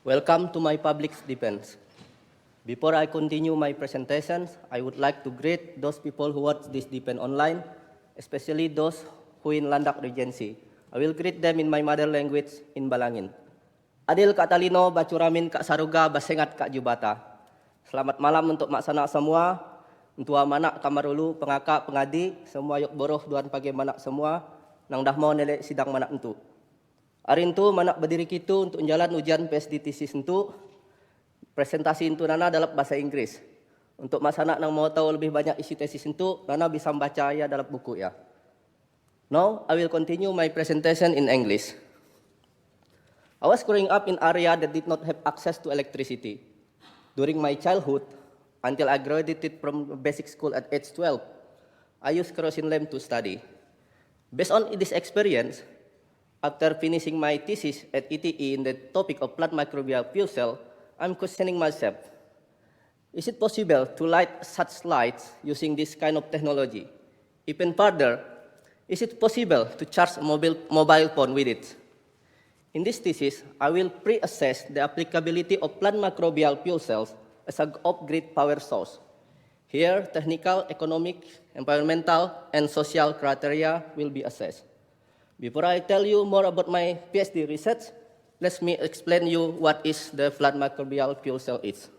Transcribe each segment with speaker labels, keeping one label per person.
Speaker 1: Welcome to my public defense. Before I continue my presentations, I would like to greet those people who watch this defense online, especially those who in Landak Regency. I will greet them in my mother language in Balangin. Adil Kak Talino, Bacuramin Kak Saruga, Basengat Kak Jubata. Selamat malam untuk maksana semua, untuk manak kamarulu, pengakak, pengadi, semua yuk boroh, duan pagi manak semua, nang dah mau nelek sidang manak entu. Hari itu manak berdiri kita untuk jalan ujian PSDTC sentu. Presentasi itu Nana dalam bahasa Inggris. Untuk masanak yang mau tahu lebih banyak isi tesis itu, Nana bisa membaca ya dalam buku ya. Now, I will continue my presentation in English. I was growing up in area that did not have access to electricity. During my childhood, until I graduated from basic school at age 12, I used kerosene lamp to study. Based on this experience, after finishing my thesis at ETE in the topic of plant microbial fuel cell, I'm questioning myself. Is it possible to light such lights using this kind of technology? Even further, is it possible to charge a mobile phone with it? In this thesis, I will pre-assess the applicability of plant microbial fuel cells as an off-grid power source. Here, technical, economic, environmental, and social criteria will be assessed. Before I tell you more about my PhD research, let me explain you what is the plant microbial fuel cell is.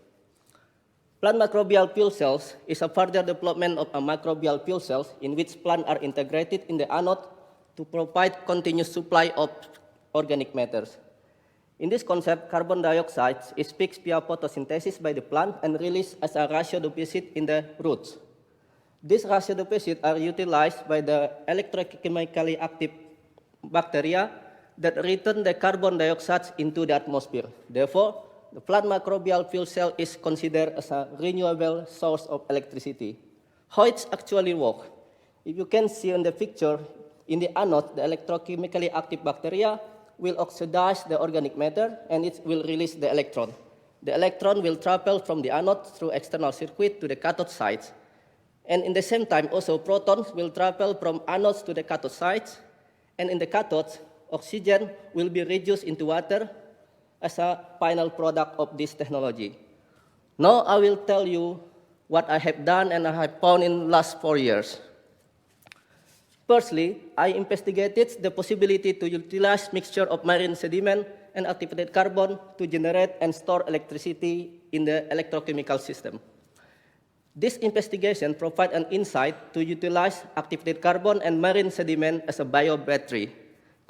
Speaker 1: Plant microbial fuel cells is a further development of a microbial fuel cells in which plants are integrated in the anode to provide continuous supply of organic matters. In this concept, carbon dioxide is fixed via photosynthesis by the plant and released as a ratio deposit in the roots. These ratio deposits are utilized by the electrochemically active bacteria that return the carbon dioxide into the atmosphere. Therefore, the plant microbial fuel cell is considered as a renewable source of electricity. How it actually works? If you can see in the picture, in the anode, the electrochemically active bacteria will oxidize the organic matter and it will release the electron. The electron will travel from the anode through external circuit to the cathode sides. And in the same time, also protons will travel from anodes to the cathode sides. And in the cathodes, oxygen will be reduced into water as a final product of this technology. Now I will tell you what I have done and I have found in the last 4 years. Firstly, I investigated the possibility to utilize mixture of marine sediment and activated carbon to generate and store electricity in the electrochemical system. This investigation provides an insight to utilize activated carbon and marine sediment as a biobattery.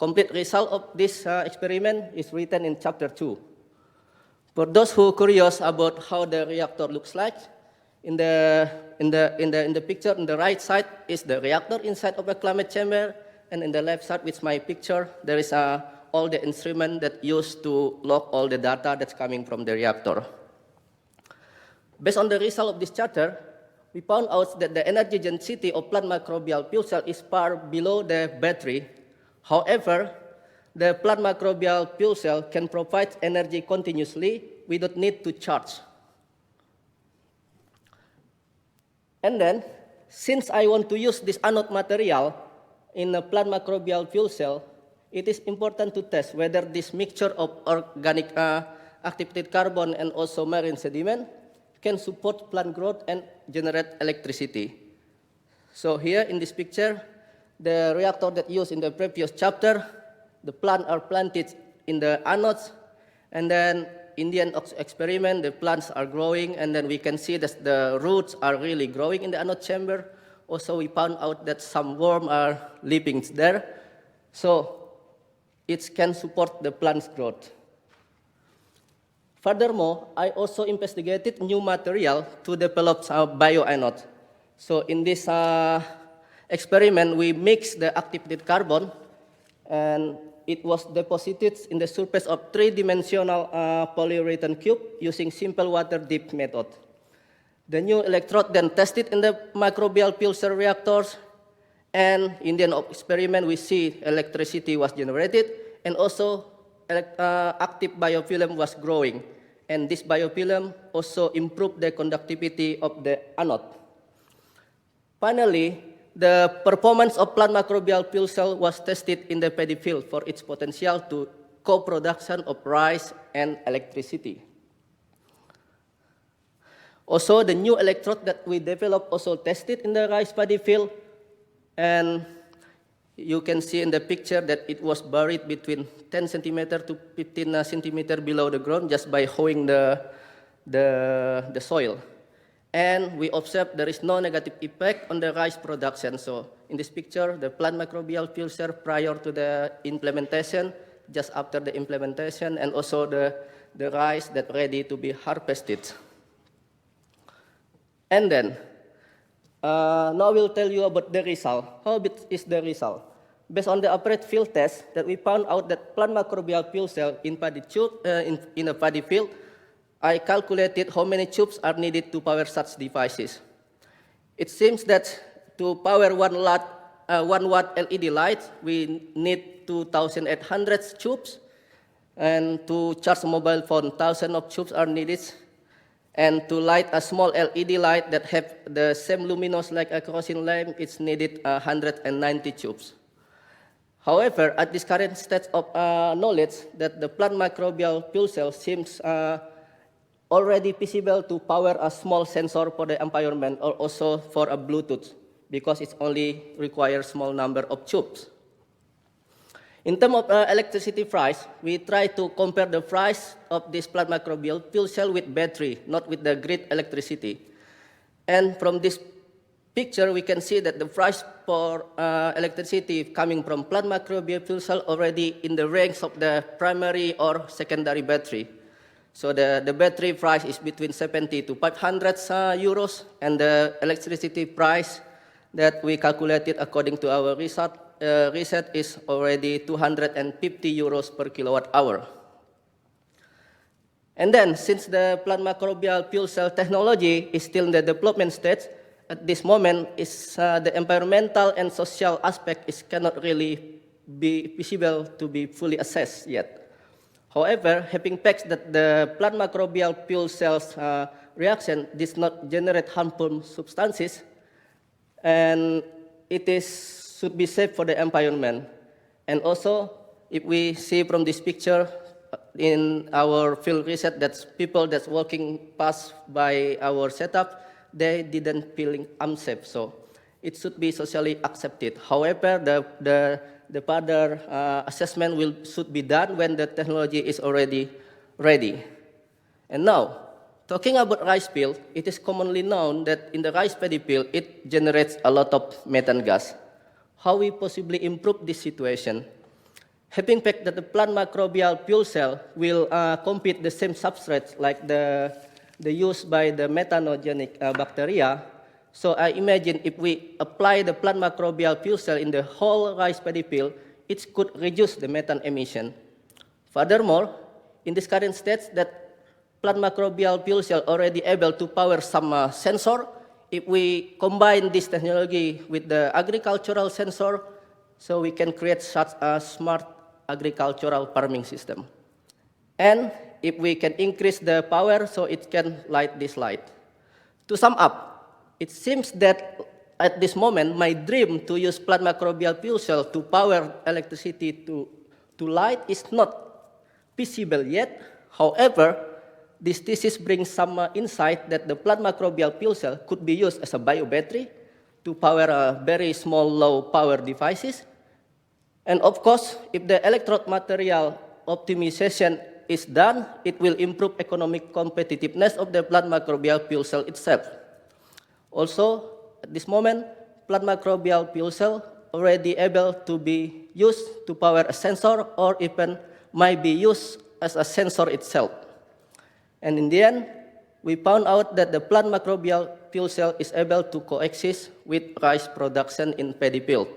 Speaker 1: Complete result of this experiment is written in chapter 2. For those who are curious about how the reactor looks like, in the picture on the right side is the reactor inside of a climate chamber, and in the left side with my picture, there is all the instrument that used to log all the data that's coming from the reactor. Based on the result of this chapter, we found out that the energy density of plant microbial fuel cell is far below the battery. However, the plant microbial fuel cell can provide energy continuously without need to charge. And then, since I want to use this anode material in a plant microbial fuel cell, it is important to test whether this mixture of organic activated carbon and also marine sediment can support plant growth and generate electricity. So here in this picture, the reactor that used in the previous chapter, the plants are planted in the anodes, and then in the end of the experiment, the plants are growing, and then we can see that the roots are really growing in the anode chamber. Also, we found out that some worms are living there, so it can support the plant's growth. Furthermore, I also investigated new material to develop bioanode. So in this experiment, we mixed the activated carbon, and it was deposited in the surface of three-dimensional polyurethane cube using simple water dip method. The new electrode then tested in the microbial fuel cell reactors, and in the end of experiment, we see electricity was generated, and also active biofilm was growing. And this biofilm also improved the conductivity of the anode. Finally, the performance of plant microbial fuel cell was tested in the paddy field for its potential to co-production of rice and electricity. Also, the new electrode that we developed also tested in the rice paddy field, and you can see in the picture that it was buried between 10 centimeter to 15 centimeter below the ground just by hoeing the soil. And we observed there is no negative effect on the rice production. So in this picture, the plant microbial fuel cell prior to the implementation, just after the implementation, and also the rice that ready to be harvested. And then, now I will tell you about the result. How is the result? Based on the apparate field test, that we found out that plant microbial fuel cell in paddy tube, in a paddy field, I calculated how many tubes are needed to power such devices. It seems that to power 1 watt LED light, we need 2,800 tubes, and to charge a mobile phone, 1,000 of tubes are needed. And to light a small LED light that have the same luminous like a kerosene lamp, it's needed 190 tubes. However, at this current state of knowledge, that the plant microbial fuel cell seems already feasible to power a small sensor for the environment or also for a Bluetooth, because it only requires small number of tubes. In terms of electricity price, we try to compare the price of this plant microbial fuel cell with battery, not with the grid electricity. And from this picture, we can see that the price for electricity coming from plant microbial fuel cell already in the range of the primary or secondary battery. So the battery price is between 70 to 500 euros, and the electricity price that we calculated according to our research is already 250 euros per kilowatt hour. And then, since the plant microbial fuel cell technology is still in the development stage, at this moment, the environmental and social aspect cannot really be feasible to be fully assessed yet. However, having facts that the plant microbial fuel cells reaction does not generate harmful substances, and it should be safe for the environment. And also, if we see from this picture in our field research that people that's walking past by our setup, they didn't feel unsafe. So it should be socially accepted. However, the further assessment should be done when the technology is already ready. And now, talking about rice field, it is commonly known that in the rice paddy field, it generates a lot of methane gas. How we possibly improve this situation? Having fact that the plant microbial fuel cell will compete the same substrates like the used by the methanogenic bacteria. So I imagine if we apply the plant microbial fuel cell in the whole rice paddy field, it could reduce the methane emission. Furthermore, in this current state that plant microbial fuel cell already able to power some sensor, if we combine this technology with the agricultural sensor, so we can create such a smart agricultural farming system. And if we can increase the power, so it can light this light. To sum up, it seems that at this moment, my dream to use plant microbial fuel cell to power electricity to light is not feasible yet. However, this thesis brings some insight that the plant microbial fuel cell could be used as a bio battery to power very small, low power devices. And of course, if the electrode material optimization is done, it will improve economic competitiveness of the plant microbial fuel cell itself. Also, at this moment, plant microbial fuel cell already able to be used to power a sensor or even might be used as a sensor itself. And in the end, we found out that the plant microbial fuel cell is able to coexist with rice production in paddy field.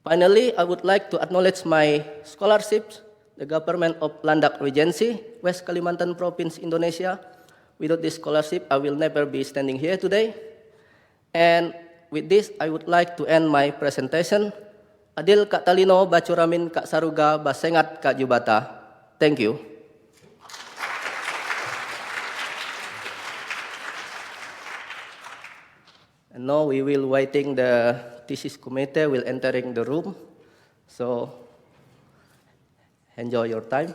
Speaker 1: Finally, I would like to acknowledge my scholarships, the government of Landak Regency, West Kalimantan Province, Indonesia. Without this scholarship, I will never be standing here today. And with this, I would like to end my presentation. Adil Kak Talino, Bacuramin Kak Saruga, Basengat Kak Jubata. Thank you. And now we will waiting the thesis committee will entering the room. So Enjoy your time.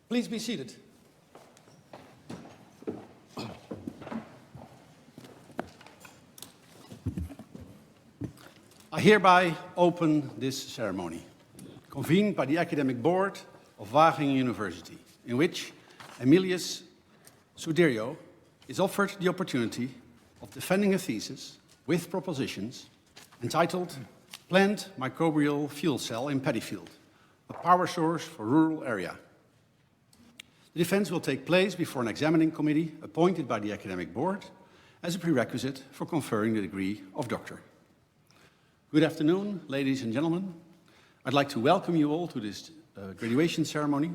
Speaker 2: Please be seated. I hereby open this ceremony, convened by the Academic Board of Wageningen University, in which Emilius Suderio is offered the opportunity of defending a thesis with propositions entitled Plant Microbial Fuel Cell in Paddyfield, a Power Source for Rural Area. The defense will take place before an examining committee appointed by the Academic Board as a prerequisite for conferring the degree of doctor. Good afternoon, ladies and gentlemen. I'd like to welcome you all to this graduation ceremony.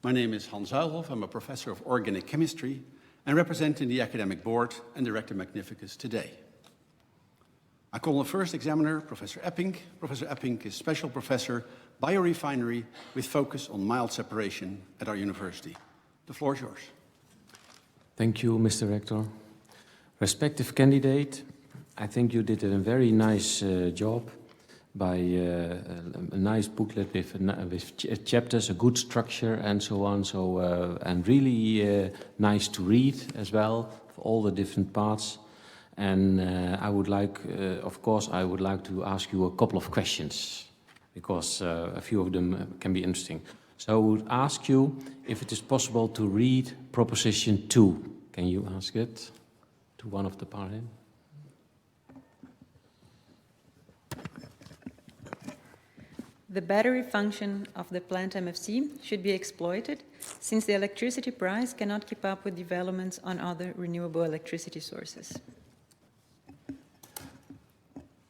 Speaker 2: My name is Hans Zuilhoff. I'm a professor of organic chemistry and representing the Academic Board and Director Magnificus today. I call the first examiner, Professor Epping. Professor Epping is Special Professor Biorefinery with focus on mild separation at our university. The floor is yours.
Speaker 3: Thank you, Mr. Rector. Respective candidate, I think you did a very nice job by a nice booklet with chapters, a good structure and so on. And really nice to read as well, for all the different parts. And I would like, of course, I would like to ask you a couple of questions, because a few of them can be interesting. So I would ask you if it is possible to read Proposition 2. Can you ask it to one of the parties?
Speaker 4: The battery function of the plant MFC should be exploited, since the electricity price cannot keep up with developments on other renewable electricity sources.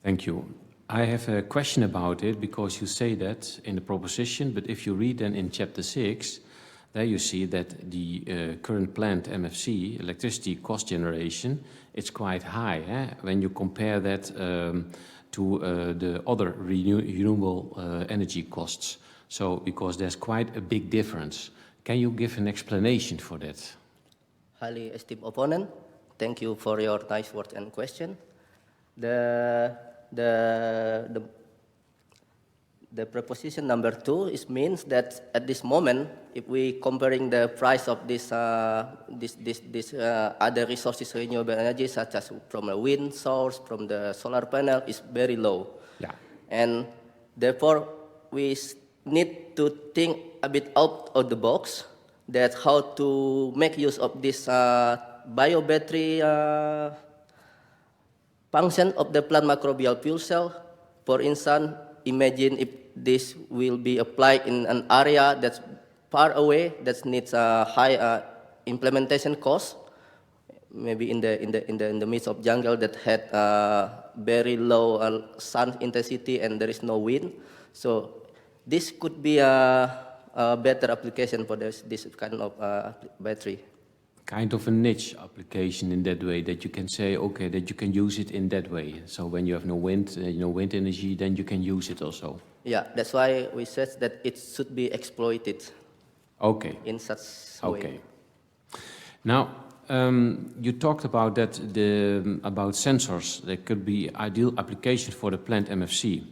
Speaker 3: Thank you. I have a question about it, because you say that in the proposition, but if you read then in chapter 6, there you see that the current plant MFC, electricity cost generation, it's quite high when you compare that to the other renewable energy costs. So, because there's quite a big difference. Can you give an explanation for that?
Speaker 1: Highly esteemed opponent, thank you for your nice words and question. The proposition number 2 means that at this moment, if we comparing the price of this other resources, renewable energy, such as from a wind source, from the solar panel, is very low.
Speaker 3: Yeah.
Speaker 1: And therefore, we need to think a bit out of the box, that how to make use of this bio battery function of the plant microbial fuel cell. For instance, imagine if this will be applied in an area that's far away, that needs a high implementation cost, maybe in the midst of jungle that had very low sun intensity and there is no wind. So this could be a better application for this kind of battery.
Speaker 3: Kind of a niche application in that way, that you can say, okay, that you can use it in that way. So when you have no wind, wind energy, then you can use it also.
Speaker 1: Yeah, that's why we said that it should be exploited.
Speaker 3: Okay.
Speaker 1: In such way.
Speaker 3: Okay. Now, You talked about that about sensors. There could be ideal application for the plant MFC,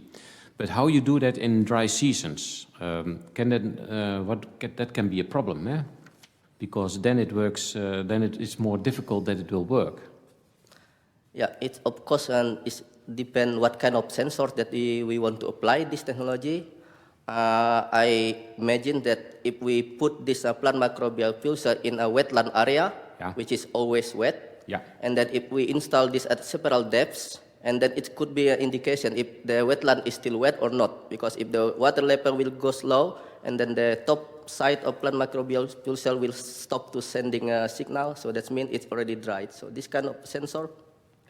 Speaker 3: but how you do that in dry seasons? That can be a problem, eh? Because then it works. Then it is more difficult that it will work.
Speaker 1: Yeah, it of course it depends what kind of sensors that we want to apply this technology. I imagine that if we put this plant microbial filter in a wetland area,
Speaker 3: Yeah.
Speaker 1: which is always wet,
Speaker 3: Yeah.
Speaker 1: and that if we install this at several depths, and then it could be an indication if the wetland is still wet or not, because if the water level will go slow, and then the top side of plant microbial filter will stop to sending a signal, so that means it's already dried. So this kind of sensor,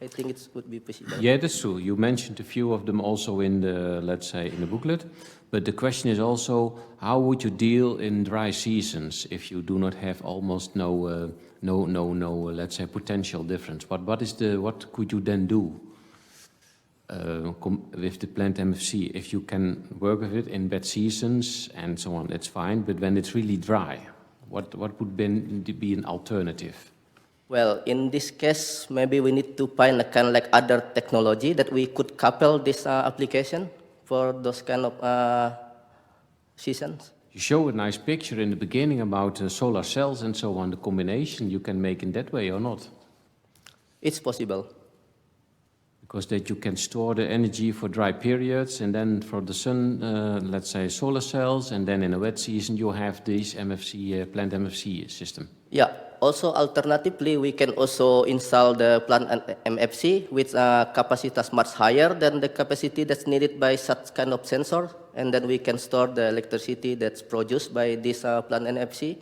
Speaker 1: I think it would be possible.
Speaker 3: Yeah, that's true. You mentioned a few of them also in the, let's say, in the booklet. But the question is also, how would you deal in dry seasons if you do not have almost no, let's say, potential difference? What could you then do with the plant MFC? If you can work with it in wet seasons and so on, that's fine. But when it's really dry, what would be an alternative?
Speaker 1: Well, in this case, maybe we need to find a kind of like other technology that we could couple this application for those kind of seasons.
Speaker 3: You show a nice picture in the beginning about solar cells and so on, the combination you can make in that way or not?
Speaker 1: It's possible.
Speaker 3: Because that you can store the energy for dry periods and then for the sun, let's say solar cells, and then in a wet season you have this MFC, plant MFC system.
Speaker 1: Yeah, also alternatively, we can also install the plant MFC with capacity much higher than the capacity that's needed by such kind of sensor, and then we can store the electricity that's produced by this plant MFC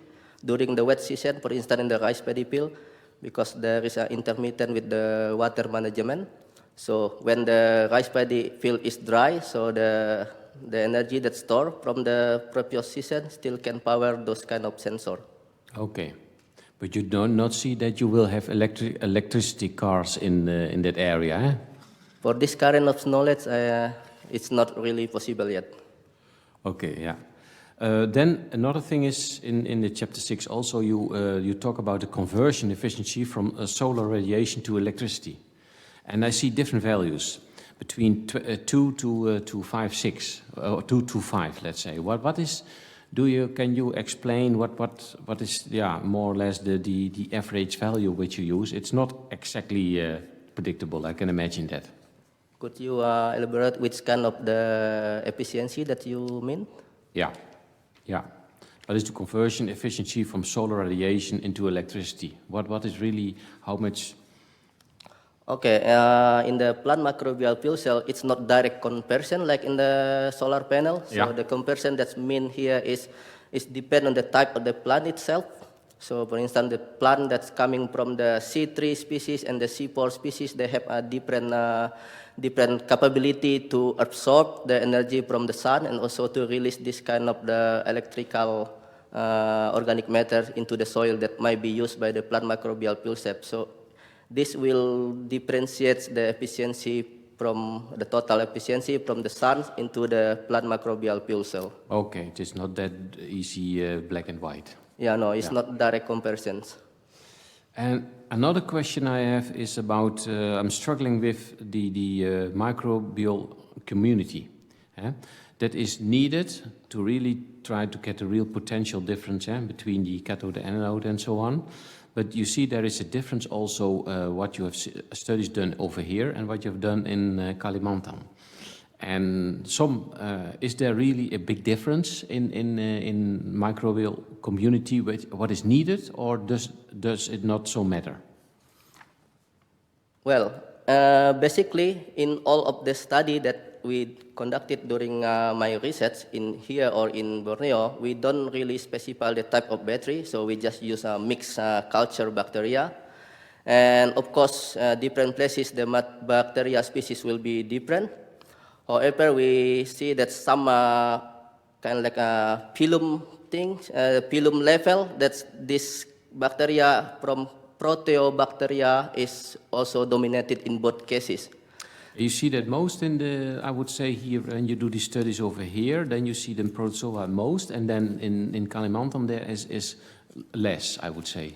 Speaker 1: during the wet season, for instance in the rice paddy field, because there is intermittent with the water management. So when the rice paddy field is dry, so the energy that's stored from the previous season still can power those kind of sensor.
Speaker 3: Okay. But you do not see that you will have electricity cars in that area, eh?
Speaker 1: For this kind of knowledge, it's not really possible yet.
Speaker 3: Okay, yeah. Then another thing is in the chapter 6 also you talk about the conversion efficiency from solar radiation to electricity. And I see different values between 2 to 5, 6, or 2 to 5, let's say. What is... Can you explain what is more or less the average value which you use? It's not exactly predictable. I can imagine that.
Speaker 1: Could you elaborate which kind of the efficiency that you mean?
Speaker 3: Yeah. What is the conversion efficiency from solar radiation into electricity? What is really how much?
Speaker 1: Okay, in the plant microbial fuel cell, it's not direct conversion like in the solar panel. So
Speaker 3: Yeah.
Speaker 1: the conversion that's mean here is depend on the type of the plant itself. So for instance, the plant that's coming from the C3 species and the C4 species, they have a different capability to absorb the energy from the sun and also to release this kind of the electrical organic matter into the soil that might be used by the plant microbial fuel cell. So this will differentiate the efficiency from the total efficiency from the sun into the plant microbial fuel cell.
Speaker 3: Okay, it is not that easy black and white.
Speaker 1: Yeah, no, it's not direct comparisons.
Speaker 3: And another question I have is about, I'm struggling with the microbial community that is needed to really try to get a real potential difference between the cathode and anode and so on. But you see there is a difference also what you have studies done over here and what you have done in Kalimantan. And is there really a big difference in microbial community what is needed, or does it not so matter?
Speaker 1: Well, basically in all of the study that we conducted during my research in here or in Borneo, we don't really specify the type of battery, so we just use a mixed culture bacteria. And of course, different places, the bacteria species will be different. However, we see that some kind of like a phylum thing, phylum level, that's this bacteria from Proteobacteria is also dominated in both cases.
Speaker 3: You see that most in the, I would say here, when you do these studies over here, then you see them Protozoa most, and then in Kalimantan there is less, I would say.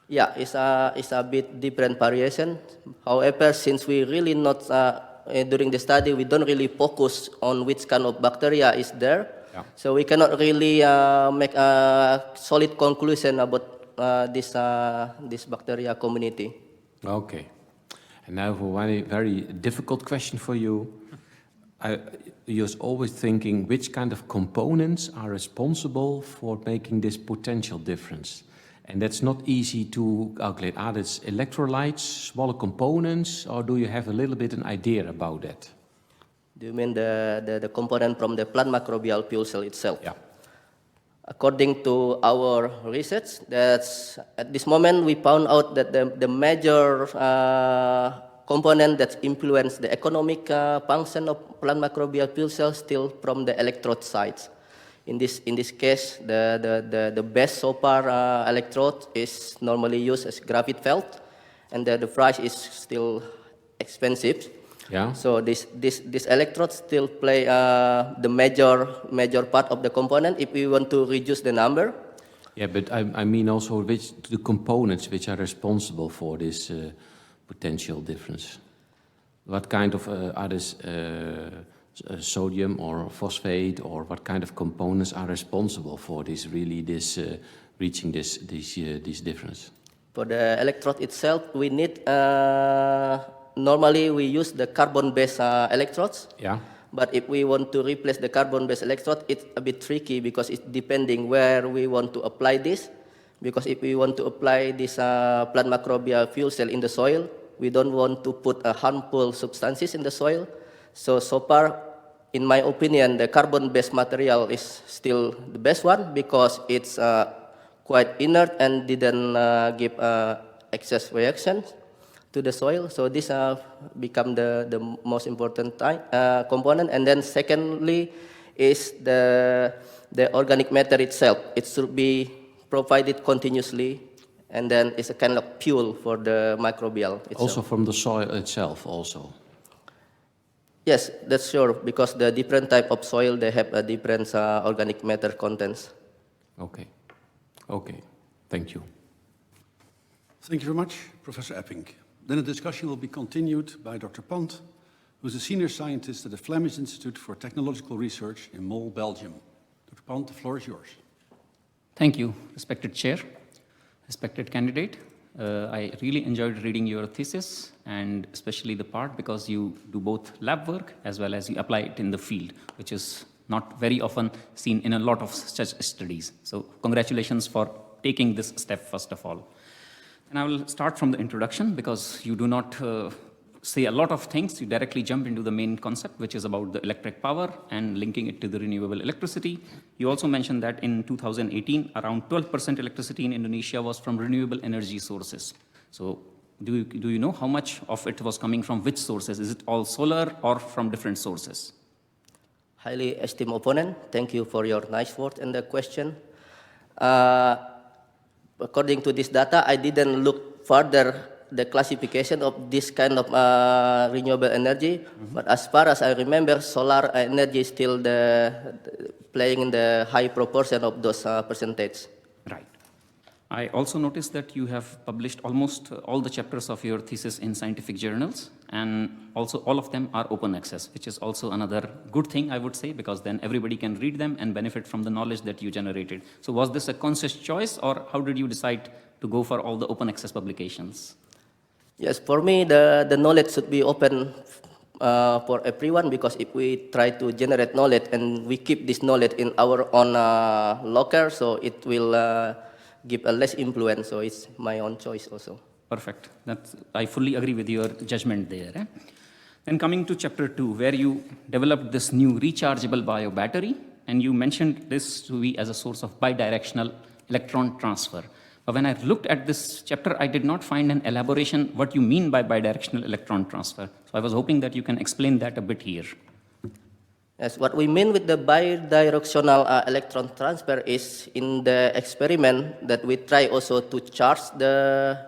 Speaker 1: Yeah, it's a bit different variation. However, since we really not during the study, we don't really focus on which kind of bacteria is there.
Speaker 3: Yeah.
Speaker 1: So we cannot really make a solid conclusion about this bacteria community.
Speaker 3: Okay. And now for one very difficult question for you. You're always thinking which kind of components are responsible for making this potential difference. And that's not easy to calculate. Are these electrolytes, smaller components, or do you have a little bit an idea about that?
Speaker 1: Do you mean the component from the plant microbial fuel cell itself?
Speaker 3: Yeah.
Speaker 1: According to our research, that's at this moment we found out that the major component that influence the economic function of plant microbial fuel cells still from the electrode sides. In this case, the best so far electrode is normally used as graphite felt, and the price is still expensive.
Speaker 3: Yeah.
Speaker 1: So this electrode still play the major part of the component if we want to reduce the number.
Speaker 3: Yeah, but I mean also the components which are responsible for this potential difference. What kind of are this sodium or phosphate, or what kind of components are responsible for this reaching this difference?
Speaker 1: For the electrode itself, we need normally we use the carbon-based electrodes.
Speaker 3: Yeah.
Speaker 1: But if we want to replace the carbon-based electrode, it's a bit tricky because it's depending where we want to apply this. Because if we want to apply this plant microbial fuel cell in the soil, we don't want to put harmful substances in the soil. So far, in my opinion, the carbon-based material is still the best one because it's quite inert and didn't give excess reactions to the soil. So this become the most important component. And then secondly is the organic matter itself. It should be provided continuously, and then it's a kind of fuel for the microbial itself.
Speaker 3: Also from the soil itself also?
Speaker 1: Yes, that's sure, because the different type of soil, they have a different organic matter contents.
Speaker 3: Okay. Okay. Thank you.
Speaker 2: Thank you very much, Professor Epping. Then the discussion will be continued by Dr. Pant, who's a senior scientist at the Flemish Institute for Technological Research in Mol, Belgium. Dr. Pant, the floor is yours.
Speaker 5: Thank you, respected chair, respected candidate. I really enjoyed reading your thesis, and especially the part because you do both lab work as well as you apply it in the field, which is not very often seen in a lot of such studies. So congratulations for taking this step, first of all. And I will start from the introduction because you do not say a lot of things. You directly jump into the main concept, which is about the electric power and linking it to the renewable electricity. You also mentioned that in 2018, around 12% electricity in Indonesia was from renewable energy sources. So do you know how much of it was coming from which sources? Is it all solar or from different sources?
Speaker 1: Highly esteemed opponent, thank you for your nice word and the question. According to this data, I didn't look further the classification of this kind of renewable energy, but as far as I remember, solar energy is still playing in the high proportion of those percentage.
Speaker 5: Right. I also noticed that you have published almost all the chapters of your thesis in scientific journals, and also all of them are open access, which is also another good thing, I would say, because then everybody can read them and benefit from the knowledge that you generated. So was this a conscious choice, or how did you decide to go for all the open access publications?
Speaker 1: Yes, for me, the knowledge should be open for everyone, because if we try to generate knowledge and we keep this knowledge in our own locker, so it will give a less influence. So it's my own choice also.
Speaker 5: Perfect. I fully agree with your judgment there. Then coming to chapter 2, where you developed this new rechargeable bio battery, and you mentioned this to be as a source of bidirectional electron transfer. But when I looked at this chapter, I did not find an elaboration what you mean by bidirectional electron transfer. So I was hoping that you can explain that a bit here.
Speaker 1: Yes, what we mean with the bidirectional electron transfer is in the experiment that we try also to charge the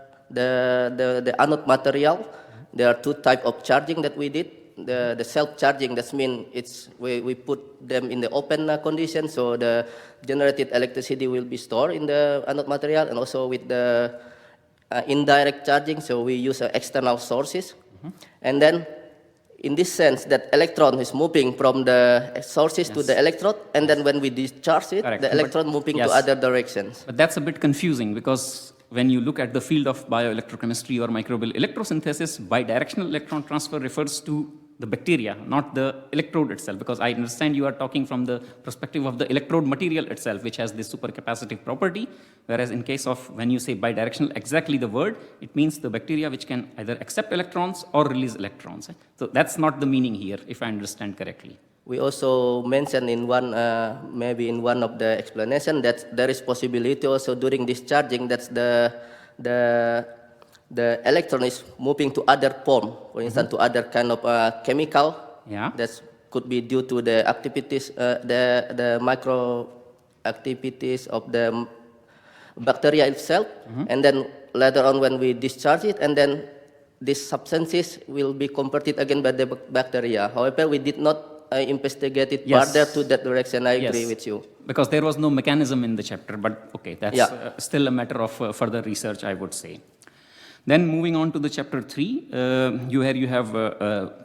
Speaker 1: anode material. There are two types of charging that we did. The self-charging, that means we put them in the open condition, so the generated electricity will be stored in the anode material, and also with the indirect charging, so we use external sources. And then, in this sense, that electron is moving from the sources to the electrode, and then when we discharge it,
Speaker 5: Correct.
Speaker 1: the
Speaker 5: But-
Speaker 1: electron moving
Speaker 5: yes.
Speaker 1: to other directions.
Speaker 5: But that's a bit confusing because when you look at the field of bioelectrochemistry or microbial electrosynthesis, bidirectional electron transfer refers to the bacteria, not the electrode itself, because I understand you are talking from the perspective of the electrode material itself, which has this supercapacitive property, whereas in case of when you say bidirectional, exactly the word, it means the bacteria which can either accept electrons or release electrons. So that's not the meaning here, if I understand correctly.
Speaker 1: We also mentioned in one, maybe in one of the explanation, that there is possibility also during discharging that the electron is moving to other form, for instance, to other kind of chemical.
Speaker 5: Yeah.
Speaker 1: That could be due to the activities, the micro activities of the bacteria itself, and then later on when we discharge it, and then these substances will be converted again by the bacteria. However, we did not investigate it
Speaker 5: Yes.
Speaker 1: further to that direction. I agree
Speaker 5: Yes.
Speaker 1: with you.
Speaker 5: Because there was no mechanism in the chapter, but okay, that's
Speaker 1: Yeah.
Speaker 5: still a matter of further research, I would say. Then moving on to the chapter 3, you have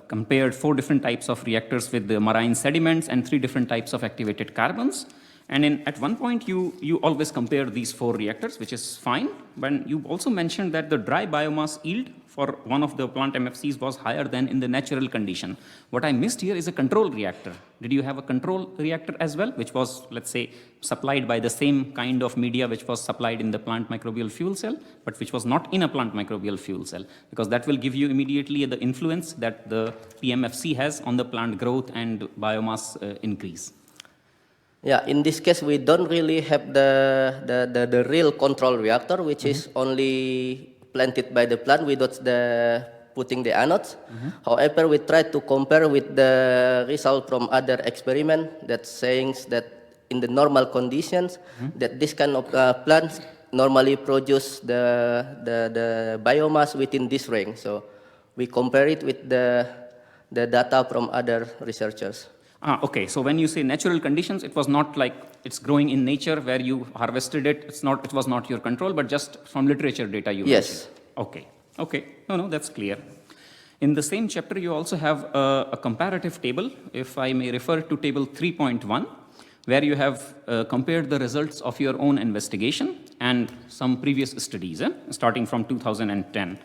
Speaker 5: compared 4 different types of reactors with the marine sediments and 3 different types of activated carbons. And at one point, you always compare these 4 reactors, which is fine. But you also mentioned that the dry biomass yield for one of the plant MFCs was higher than in the natural condition. What I missed here is a control reactor. Did you have a control reactor as well, which was, let's say, supplied by the same kind of media which was supplied in the plant microbial fuel cell, but which was not in a plant microbial fuel cell? Because that will give you immediately the influence that the PMFC has on the plant growth and biomass increase.
Speaker 1: Yeah, in this case, we don't really have the real control reactor, which is only planted by the plant without the putting the anodes. However, we try to compare with the result from other experiment that saying that in the normal conditions, that this kind of plants normally produce the biomass within this range. So we compare it with the data from other researchers.
Speaker 5: Okay, so when you say natural conditions, it was not like it's growing in nature where you harvested it. It was not your control, but just from literature data you
Speaker 1: Yes.
Speaker 5: mentioned. Okay. No, that's clear. In the same chapter, you also have a comparative table, if I may refer to table 3.1, where you have compared the results of your own investigation and some previous studies, starting from 2010.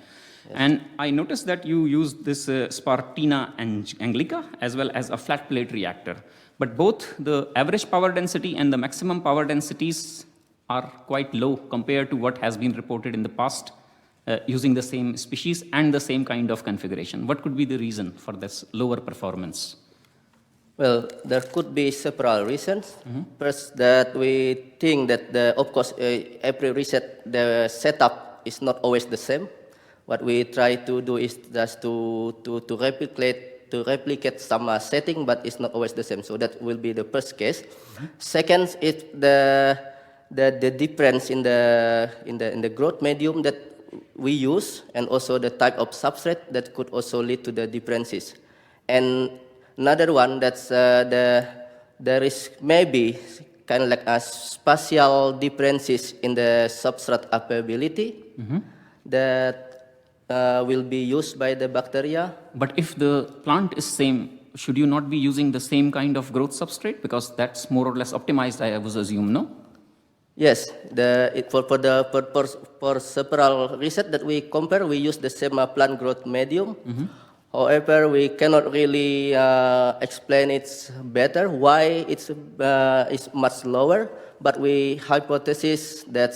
Speaker 5: And I noticed that you used this Spartina Anglica as well as a flat plate reactor. But both the average power density and the maximum power densities are quite low compared to what has been reported in the past using the same species and the same kind of configuration. What could be the reason for this lower performance?
Speaker 1: Well, there could be several reasons. First, that we think that of course, every reset, the setup is not always the same. What we try to do is just to replicate some setting, but it's not always the same. So that will be the first case. Second is the difference in the growth medium that we use, and also the type of substrate that could also lead to the differences. And another one that's there is maybe kind of like a spatial differences in the substrate availability that will be used by the bacteria.
Speaker 5: But if the plant is same, should you not be using the same kind of growth substrate? Because that's more or less optimized, I would assume, no?
Speaker 1: Yes, for several research that we compare, we use the same plant growth medium. However, we cannot really explain it better why it's much lower. But we hypothesize that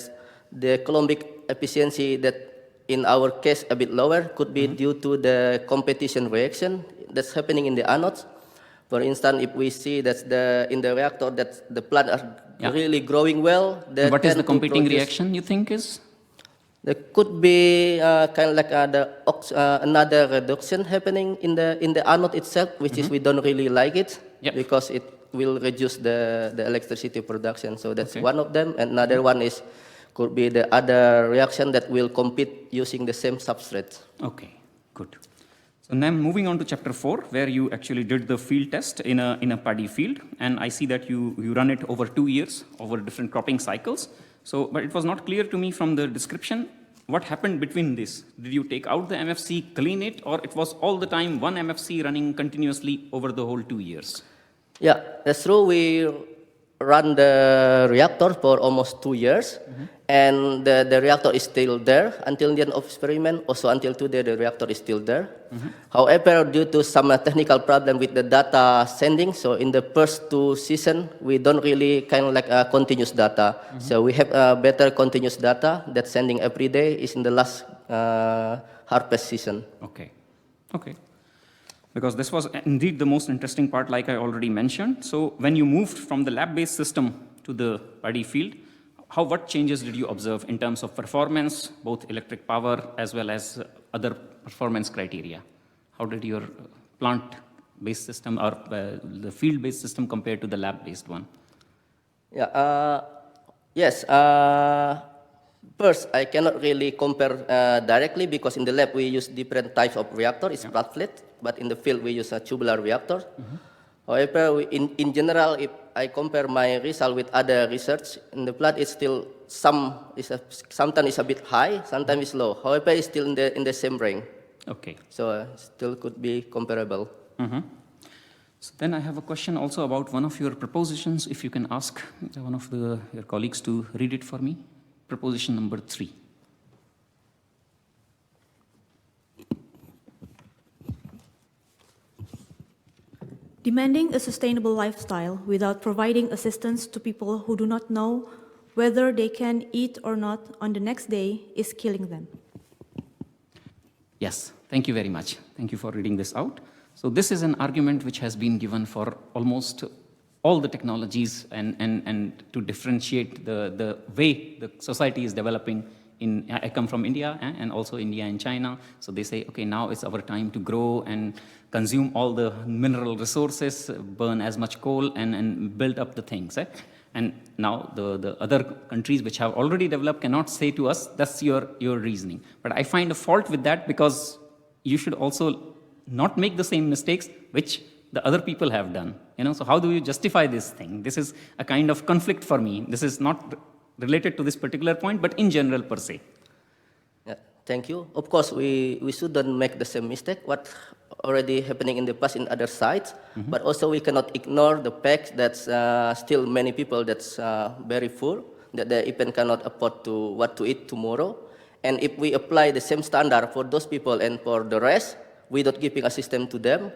Speaker 1: the Coulombic efficiency that in our case a bit lower could be due to the competition reaction that's happening in the anodes. For instance, if we see that in the reactor that the plant are really growing well,
Speaker 5: What is the competing reaction you think is?
Speaker 1: there could be kind of like another reduction happening in the anode itself, which is we don't really like it because it will reduce the electricity production. So that's one of them. And another one could be the other reaction that will compete using the same substrate.
Speaker 5: Okay, good. So now moving on to chapter 4, where you actually did the field test in a paddy field, and I see that you run it over 2 years, over different cropping cycles. So, but it was not clear to me from the description what happened between this? Did you take out the MFC, clean it, or it was all the time one MFC running continuously over the whole 2 years?
Speaker 1: Yeah, that's true. We run the reactor for almost 2 years, and the reactor is still there until the end of experiment. Also, until today, the reactor is still there. However, due to some technical problem with the data sending, so in the first 2 seasons, we don't really kind of like continuous data. So we have better continuous data that sending every day is in the last harvest season.
Speaker 5: Okay. Okay. Because this was indeed the most interesting part, like I already mentioned. So when you moved from the lab-based system to the paddy field, what changes did you observe in terms of performance, both electric power as well as other performance criteria? How did your plant-based system or the field-based system compare to the lab-based one?
Speaker 1: Yeah. Yes. First, I cannot really compare directly because in the lab we use different types of reactor. It's flat plate, but in the field we use a tubular reactor. However, in general, if I compare my result with other research, in the plant it's still sometimes it's a bit high, sometimes it's low. However, it's still in the same range.
Speaker 5: Okay.
Speaker 1: So still could be comparable.
Speaker 5: So then I have a question also about one of your propositions. If you can ask one of your colleagues to read it for me. Proposition number 3.
Speaker 6: Demanding a sustainable lifestyle without providing assistance to people who do not know whether they can eat or not on the next day is killing them.
Speaker 5: Yes, thank you very much. Thank you for reading this out. So this is an argument which has been given for almost all the technologies and to differentiate the way the society is developing. I come from India and also India and China. So they say, okay, now it's our time to grow and consume all the mineral resources, burn as much coal and build up the things. And now the other countries which have already developed cannot say to us, that's your reasoning. But I find a fault with that because you should also not make the same mistakes which the other people have done. So how do you justify this thing? This is a kind of conflict for me. This is not related to this particular point, but in general per se.
Speaker 1: Yeah, thank you. Of course, we shouldn't make the same mistake what already happening in the past in other sites, but also we cannot ignore the fact that still many people that's very full, that they even cannot afford what to eat tomorrow. And if we apply the same standard for those people and for the rest, without giving assistance to them,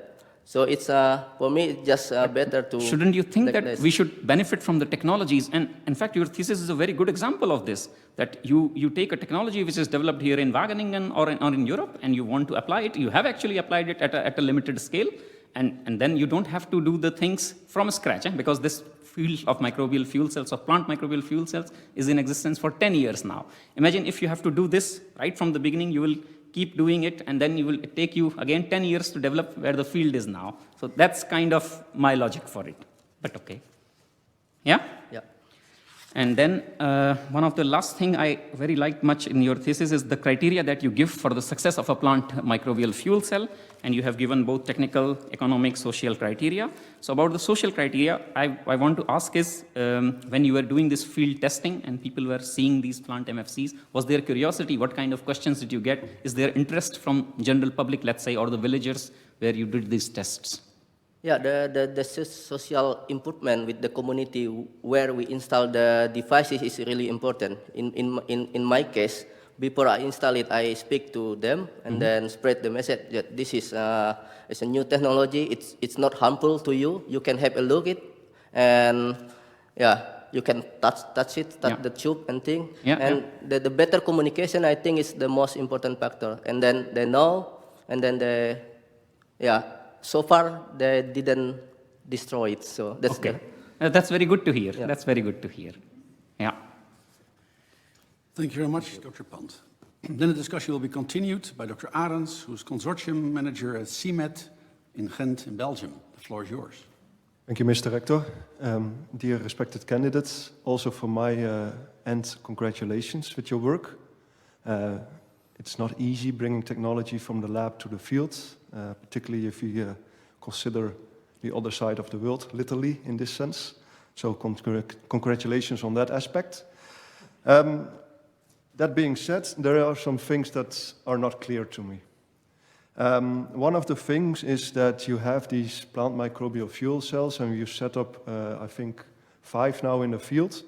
Speaker 1: so it's for me it's just better to.
Speaker 5: Shouldn't you think
Speaker 1: like
Speaker 5: that
Speaker 1: this.
Speaker 5: we should benefit from the technologies? And in fact, your thesis is a very good example of this. That you take a technology which is developed here in Wageningen or in Europe, and you want to apply it. You have actually applied it at a limited scale, and then you don't have to do the things from scratch, because this field of microbial fuel cells, of plant microbial fuel cells, is in existence for 10 years now. Imagine if you have to do this right from the beginning, you will keep doing it, and then it take you again 10 years to develop where the field is now. So that's kind of my logic for it. But okay. Yeah?
Speaker 1: Yeah.
Speaker 5: And then one of the last thing I very liked much in your thesis is the criteria that you give for the success of a plant microbial fuel cell. And you have given both technical, economic, social criteria. So about the social criteria, I want to ask is, when you were doing this field testing and people were seeing these plant MFCs, was there curiosity? What kind of questions did you get? Is there interest from general public, let's say, or the villagers where you did these tests?
Speaker 1: Yeah, the social improvement with the community where we install the devices is really important. In my case, before I install it, I speak to them and then spread the message that this is it's a new technology. It's not harmful to you. You can have a look at it, and you can touch it, the tube and thing. And the better communication, I think, is the most important factor. And then they know, and then so far, they didn't destroy it, so that's
Speaker 5: okay. That's very good to hear.
Speaker 1: Yeah.
Speaker 5: That's very good to hear. Yeah.
Speaker 2: Thank you very much, Dr. Pant. Then the discussion will be continued by Dr. Arends, who's consortium manager at CIMET in Ghent in Belgium. The floor is yours.
Speaker 7: Thank you, Mr. Rector. Dear respected candidates, also from my end, congratulations with your work. It's not easy bringing technology from the lab to the field, particularly if you consider the other side of the world, literally, in this sense. So congratulations on that aspect. That being said, there are some things that are not clear to me. One of the things is that you have these plant microbial fuel cells, and you set up, I think, 5 now in the field.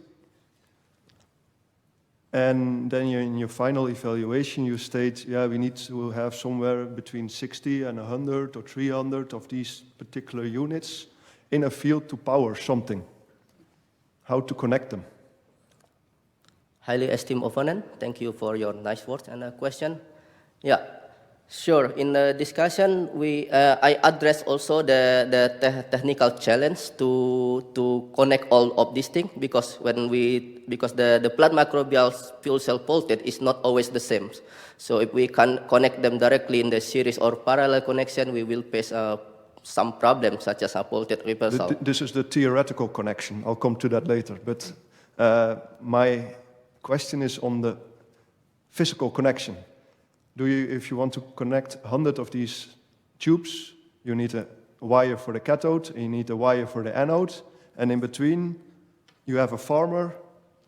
Speaker 7: And then in your final evaluation, you state, yeah, we need to have somewhere between 60 and 100 or 300 of these particular units in a field to power something. How to connect them?
Speaker 1: Highly esteemed opponent, thank you for your nice words and question. Yeah, sure. In the discussion, I address also the technical challenge to connect all of these things because the plant microbial fuel cell voltage is not always the same. So if we can connect them directly in the series or parallel connection, we will face some problems such as a voltage reversal.
Speaker 7: This is the theoretical connection. I'll come to that later. But my question is on the physical connection. If you want to connect 100 of these tubes, you need a wire for the cathode, and you need a wire for the anode, and in between, you have a farmer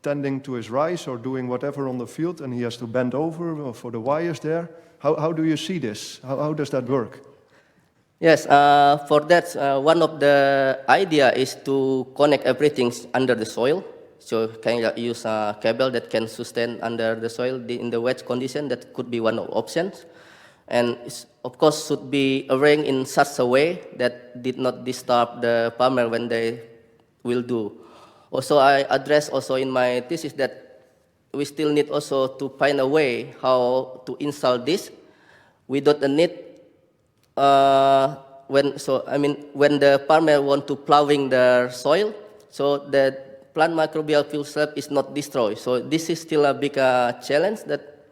Speaker 7: tending to his rice or doing whatever on the field, and he has to bend over for the wires there. How do you see this? How does that work?
Speaker 1: Yes, for that, one of the idea is to connect everything under the soil. So can you use a cable that can sustain under the soil in the wet condition? That could be one of options. And of course should be arranged in such a way that did not disturb the farmer when they will do. Also, I address also in my thesis that we still need also to find a way how to install this without the need when the farmer want to plowing the soil, so the plant microbial fuel cell is not destroyed. So this is still a big challenge that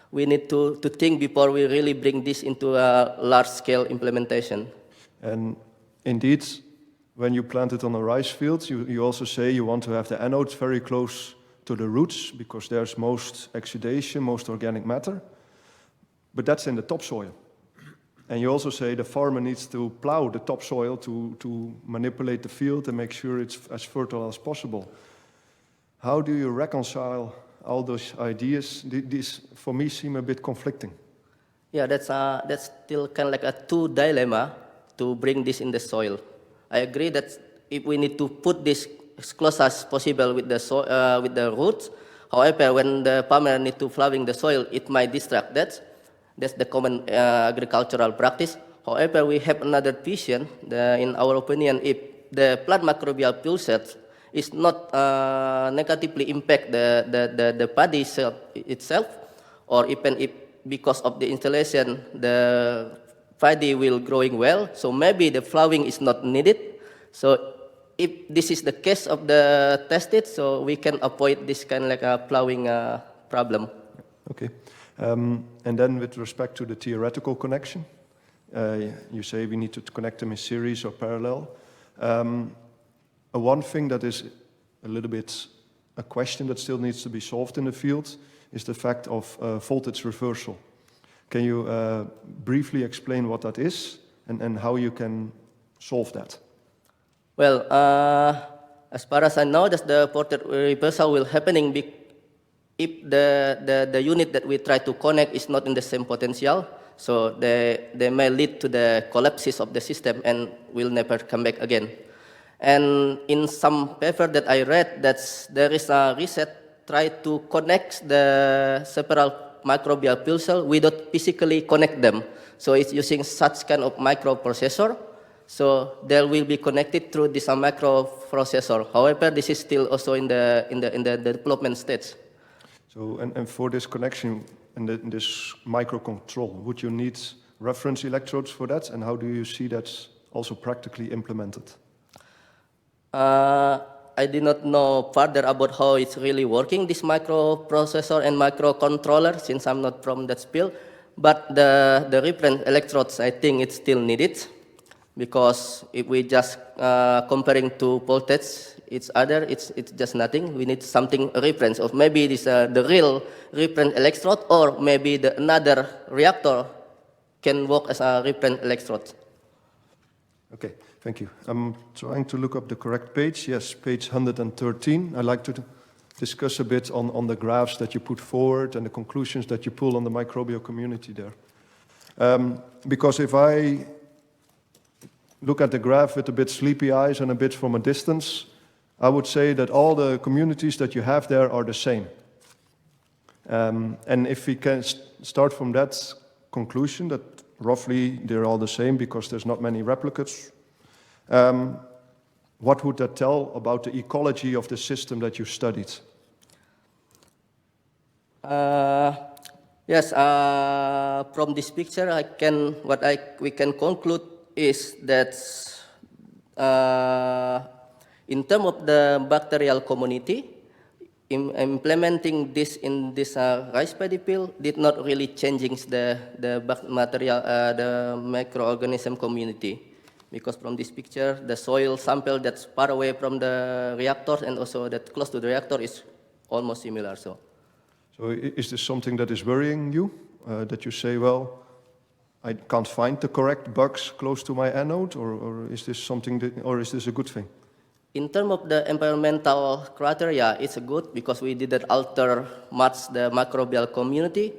Speaker 1: we need to think before we really bring this into a large-scale implementation.
Speaker 7: And indeed, when you plant it on a rice field, you also say you want to have the anodes very close to the roots because there's most exudation, most organic matter. But that's in the topsoil. And you also say the farmer needs to plow the topsoil to manipulate the field and make sure it's as fertile as possible. How do you reconcile all those ideas? These, for me, seem a bit conflicting.
Speaker 1: Yeah, that's still kind of like a two dilemma to bring this in the soil. I agree that if we need to put this as close as possible with the roots, however, when the farmer need to plowing the soil, it might distract that. That's the common agricultural practice. However, we have another vision. In our opinion, if the plant microbial fuel cells is not negatively impact the paddy itself, or even if because of the installation the paddy will growing well, so maybe the plowing is not needed. So if this is the case of the tested, so we can avoid this kind of like a plowing problem.
Speaker 7: Okay. And then with respect to the theoretical connection, you say we need to connect them in series or parallel. One thing that is a little bit a question that still needs to be solved in the field is the fact of voltage reversal. Can you briefly explain what that is and how you can solve that?
Speaker 1: Well, as far as I know, that the voltage reversal will happening if the unit that we try to connect is not in the same potential, so they may lead to the collapses of the system and will never come back again. And in some paper that I read, there is a research try to connect the several microbial fuel cells without physically connect them. So it's using such kind of microprocessor. So they will be connected through this microprocessor. However, this is still also in the development stage.
Speaker 7: So, and for this connection and this microcontrol, would you need reference electrodes for that? And how do you see that also practically implemented?
Speaker 1: I did not know further about how it's really working, this microprocessor and microcontroller, since I'm not from that field. But the reference electrodes, I think it's still needed, because if we just comparing to voltage, it's just nothing. We need something reference, or maybe it is the real reference electrode, or maybe another reactor can work as a reference electrode.
Speaker 7: Okay, thank you. I'm trying to look up the correct page. Yes, page 113. I'd like to discuss a bit on the graphs that you put forward and the conclusions that you pull on the microbial community there. Because if I look at the graph with a bit sleepy eyes and a bit from a distance, I would say that all the communities that you have there are the same. And if we can start from that conclusion that roughly they're all the same because there's not many replicates, what would that tell about the ecology of the system that you studied?
Speaker 1: Yes, from this picture, we can conclude is that in terms of the bacterial community, implementing this in this rice paddy peel did not really changing the microorganism community, because from this picture, the soil sample that's far away from the reactor and also that close to the reactor is almost similar. So
Speaker 7: is this something that is worrying you? That you say, well, I can't find the correct bugs close to my anode, or is this something that, or is this a good thing?
Speaker 1: in terms of the environmental criteria, it's good because we didn't alter much the microbial community.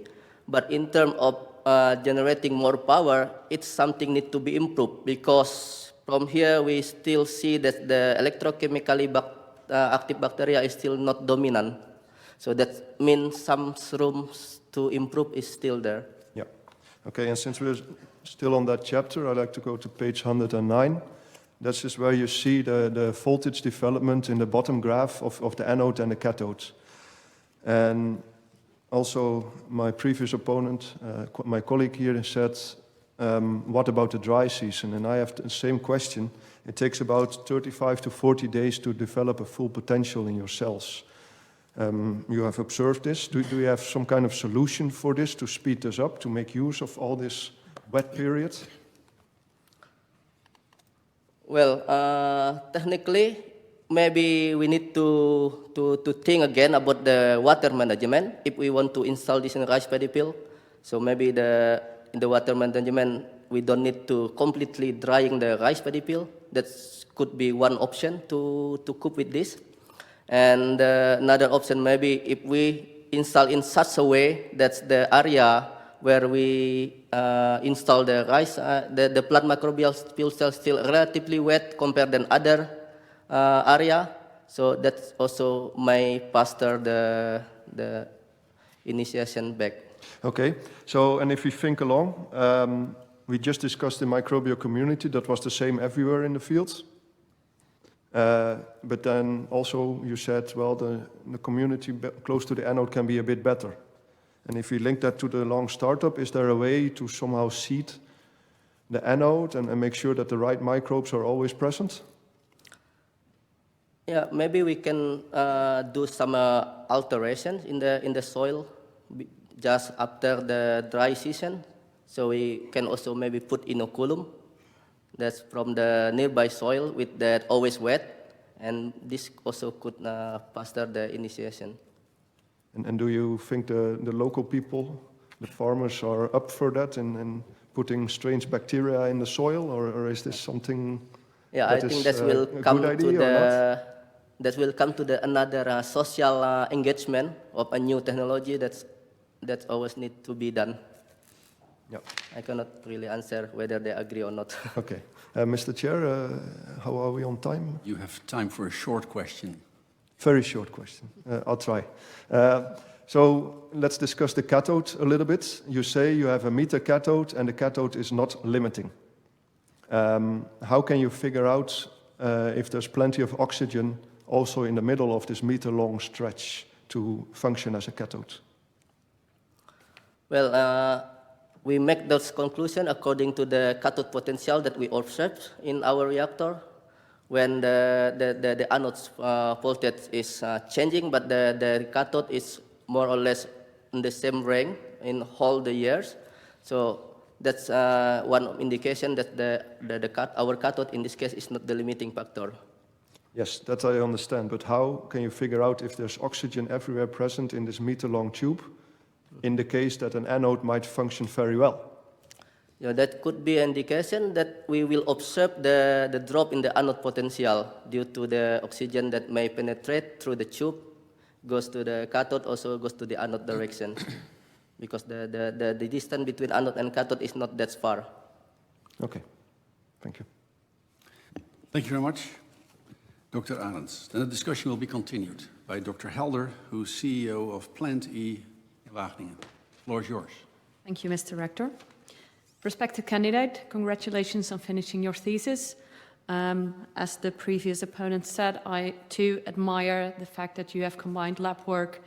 Speaker 1: But in terms of generating more power, it's something need to be improved, because from here we still see that the electrochemically active bacteria is still not dominant. So that means some room to improve is still there.
Speaker 7: Yeah. Okay, and since we're still on that chapter, I'd like to go to page 109. This is where you see the voltage development in the bottom graph of the anode and the cathode. And also my previous opponent, my colleague here said, what about the dry season? And I have the same question. It takes about 35 to 40 days to develop a full potential in your cells. You have observed this. Do you have some kind of solution for this to speed this up, to make use of all this wet period?
Speaker 1: Well, technically, maybe we need to think again about the water management if we want to install this in rice paddy peel. So maybe in the water management, we don't need to completely drying the rice paddy peel. That could be one option to cope with this. And another option, maybe if we install in such a way that the area where we install the rice, the plant microbial peel cells still relatively wet compared than other area. So that's also may faster the initiation back.
Speaker 7: Okay, so and if we think along, we just discussed the microbial community, that was the same everywhere in the field. But then also you said, well, the community close to the anode can be a bit better. And if we link that to the long startup, is there a way to somehow seed the anode and make sure that the right microbes are always present?
Speaker 1: Yeah, maybe we can do some alterations in the soil just after the dry season. So we can also maybe put inoculum that's from the nearby soil with that always wet, and this also could faster the initiation.
Speaker 7: And do you think the local people, the farmers, are up for that and putting strange bacteria in the soil, or is this something?
Speaker 1: Yeah, I think that will come to the another social engagement of a new technology that always need to be done.
Speaker 7: Yeah.
Speaker 1: I cannot really answer whether they agree or not.
Speaker 7: Okay, Mr. Chair, how are we on time?
Speaker 2: You have time for a short question.
Speaker 7: Very short question. I'll try. So let's discuss the cathode a little bit. You say you have a meter cathode and the cathode is not limiting. How can you figure out if there's plenty of oxygen also in the middle of this meter-long stretch to function as a cathode?
Speaker 1: Well, we make those conclusions according to the cathode potential that we observed in our reactor. When the anode voltage is changing, but the cathode is more or less in the same range in all the years. So that's one indication that our cathode in this case is not the limiting factor.
Speaker 7: Yes, that I understand. But how can you figure out if there's oxygen everywhere present in this meter-long tube, in the case that an anode might function very well?
Speaker 1: Yeah, that could be an indication that we will observe the drop in the anode potential due to the oxygen that may penetrate through the tube goes to the cathode also goes to the anode direction, because the distance between anode and cathode is not that far.
Speaker 7: Okay, thank you.
Speaker 2: Thank you very much, Dr. Arends. Then the discussion will be continued by Dr. Helder, who's CEO of Plant E in Wageningen. The floor is yours.
Speaker 8: Thank you, Mr. Rector. Respected candidate, congratulations on finishing your thesis. As the previous opponent said, I too admire the fact that you have combined lab work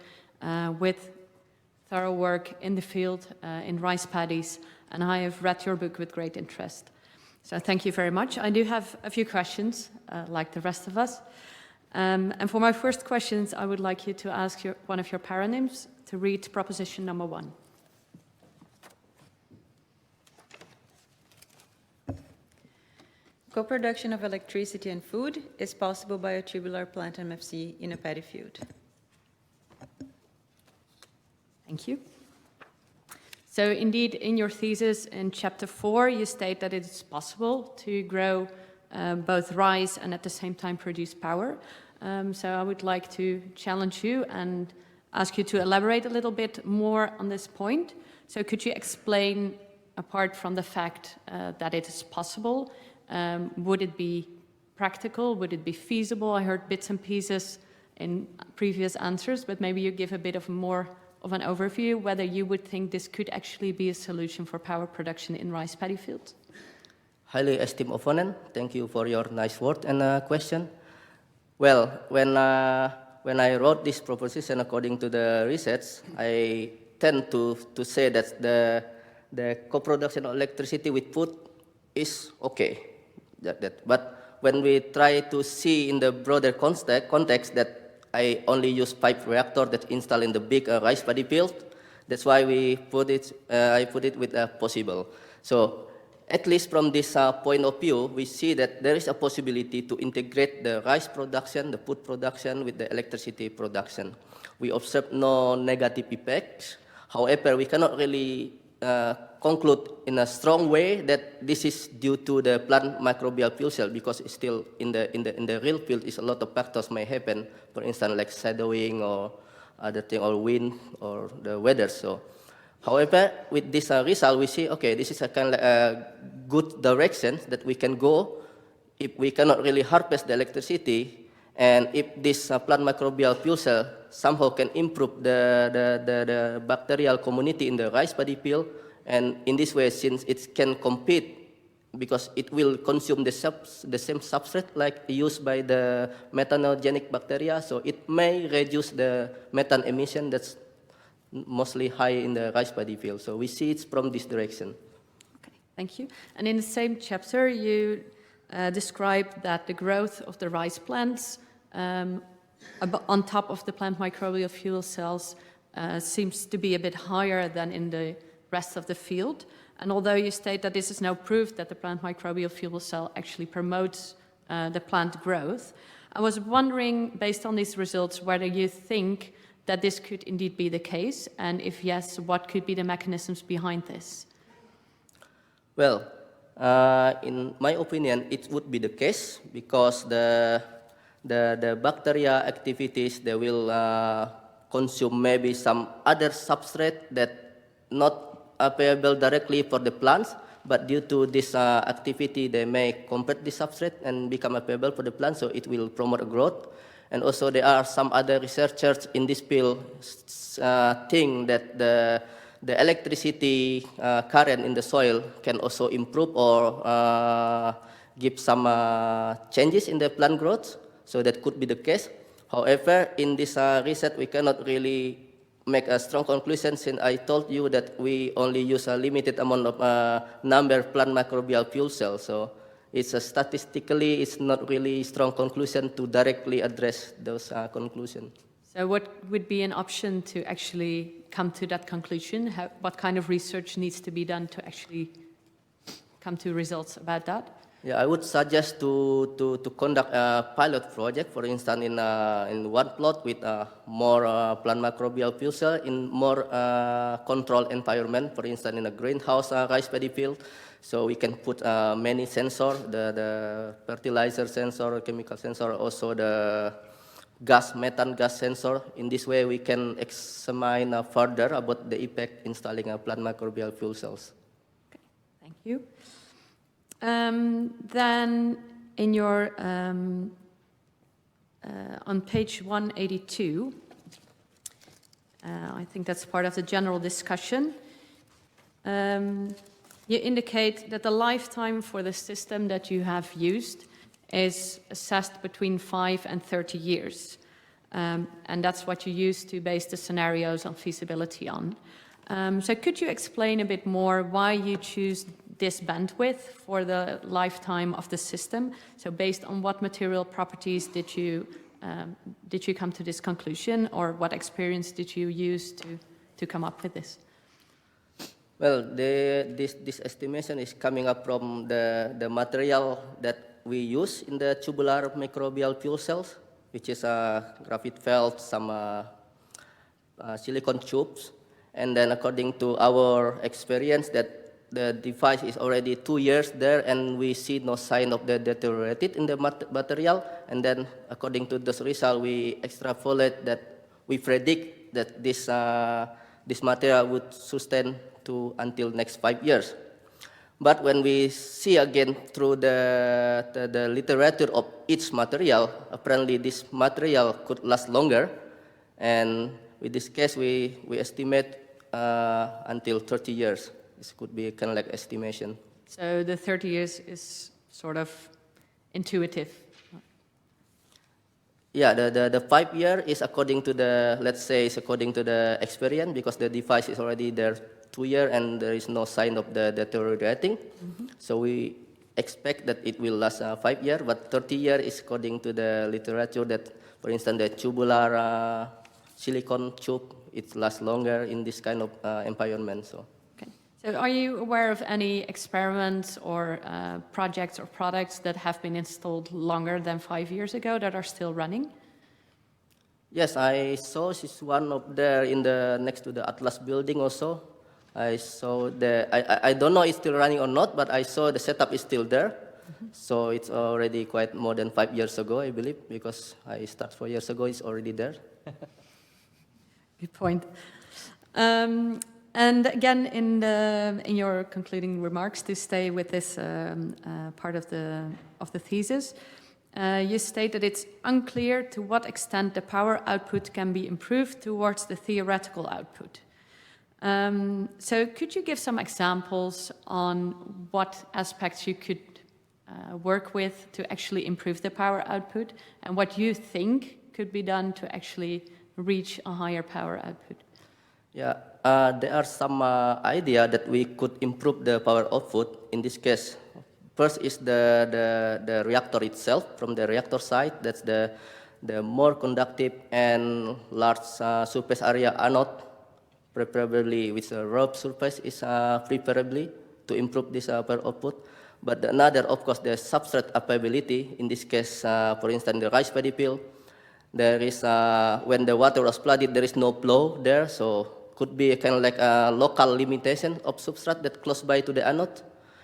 Speaker 8: with thorough work in the field in rice paddies, and I have read your book with great interest. So thank you very much. I do have a few questions, like the rest of us. And for my first questions, I would like you to ask one of your paronyms to read proposition number 1.
Speaker 4: Co-production of electricity and food is possible by a tubular plant MFC in a paddy field.
Speaker 8: Thank you. So indeed, in your thesis in chapter 4, you state that it is possible to grow both rice and at the same time produce power. So I would like to challenge you and ask you to elaborate a little bit more on this point. So could you explain, apart from the fact that it is possible, would it be practical? Would it be feasible? I heard bits and pieces in previous answers, but maybe you give a bit of more of an overview whether you would think this could actually be a solution for power production in rice paddy fields.
Speaker 1: Highly esteemed opponent, thank you for your nice word and question. Well, when I wrote this proposition according to the research, I tend to say that the co-production of electricity with food is okay. But when we try to see in the broader context that I only use pipe reactor that's installed in the big rice paddy field, that's why we put it. I put it with possible. So at least from this point of view, we see that there is a possibility to integrate the rice production, the food production with the electricity production. We observe no negative effects. However, we cannot really conclude in a strong way that this is due to the plant microbial fuel cell, because it's still in the real field is a lot of factors may happen, for instance like shadowing or other thing, or wind or the weather. So however, with this result we see, okay, this is a kind of good direction that we can go if we cannot really harvest the electricity, and if this plant microbial fuel cell somehow can improve the bacterial community in the rice paddy field, and in this way, since it can compete, because it will consume the same substrate like used by the methanogenic bacteria, so it may reduce the methane emission that's mostly high in the rice paddy field. So we see it's from this direction.
Speaker 8: Okay, thank you. And in the same chapter, you described that the growth of the rice plants on top of the plant microbial fuel cells seems to be a bit higher than in the rest of the field. And although you state that this is no proof that the plant microbial fuel cell actually promotes the plant growth, I was wondering, based on these results, whether you think that this could indeed be the case, and if yes, what could be the mechanisms behind this?
Speaker 1: Well, in my opinion, it would be the case, because the bacteria activities, they will consume maybe some other substrate that not available directly for the plants, but due to this activity, they may convert the substrate and become available for the plant, so it will promote growth. And also there are some other researchers in this field think that the electricity current in the soil can also improve or give some changes in the plant growth, so that could be the case. However, in this research, we cannot really make a strong conclusion, since I told you that we only use a limited amount of number of plant microbial fuel cells. So it's statistically, it's not really strong conclusion to directly address those conclusions.
Speaker 8: So what would be an option to actually come to that conclusion? What kind of research needs to be done to actually come to results about that?
Speaker 1: Yeah, I would suggest to conduct a pilot project, for instance, in one plot with more plant microbial fuel cell in more controlled environment, for instance, in a greenhouse rice paddy field. So we can put many sensors, the fertilizer sensor, chemical sensor, also the methane gas sensor. In this way, we can examine further about the effect installing plant microbial fuel cells.
Speaker 8: Thank you. Then in your, on page 182, I think that's part of the general discussion, you indicate that the lifetime for the system that you have used is assessed between 5 and 30 years. And that's what you use to base the scenarios on feasibility on. So could you explain a bit more why you choose this bandwidth for the lifetime of the system? So based on what material properties did you come to this conclusion, or what experience did you use to come up with this?
Speaker 1: Well, this estimation is coming up from the material that we use in the tubular microbial fuel cells, which is graphite felt, some silicon tubes. And then according to our experience that the device is already 2 years there and we see no sign of the deteriorated in the material. And then according to this result, we extrapolate that we predict that this material would sustain until next 5 years. But when we see again through the literature of each material, apparently this material could last longer. And with this case, we estimate until 30 years. This could be kind of like estimation.
Speaker 8: So the 30 years is sort of intuitive.
Speaker 1: Yeah, the 5 year is according to the, let's say, is according to the experience, because the device is already there 2 years and there is no sign of the deteriorating. So we expect that it will last 5 years, but 30 years is according to the literature that, for instance, the tubular silicon tube, it lasts longer in this kind of environment. So.
Speaker 8: Okay. So are you aware of any experiments or projects or products that have been installed longer than 5 years ago that are still running?
Speaker 1: Yes, I saw this one up there in the next to the Atlas building also. I saw I don't know it's still running or not, but I saw the setup is still there. So it's already quite more than 5 years ago, I believe, because I started 4 years ago, it's already there.
Speaker 8: Good point. And again, in your concluding remarks, to stay with this part of the thesis, you state that it's unclear to what extent the power output can be improved towards the theoretical output. So could you give some examples on what aspects you could work with to actually improve the power output, and what you think could be done to actually reach a higher power output?
Speaker 1: Yeah, there are some idea that we could improve the power output. In this case, first is the reactor itself. From the reactor side, that's the more conductive and large surface area anode, preferably with a rough surface, is preferably to improve this power output. But another, of course, the substrate availability. In this case, for instance, the rice paddy peel, there is when the water was flooded, there is no flow there, so could be kind of like a local limitation of substrate that close by to the anode.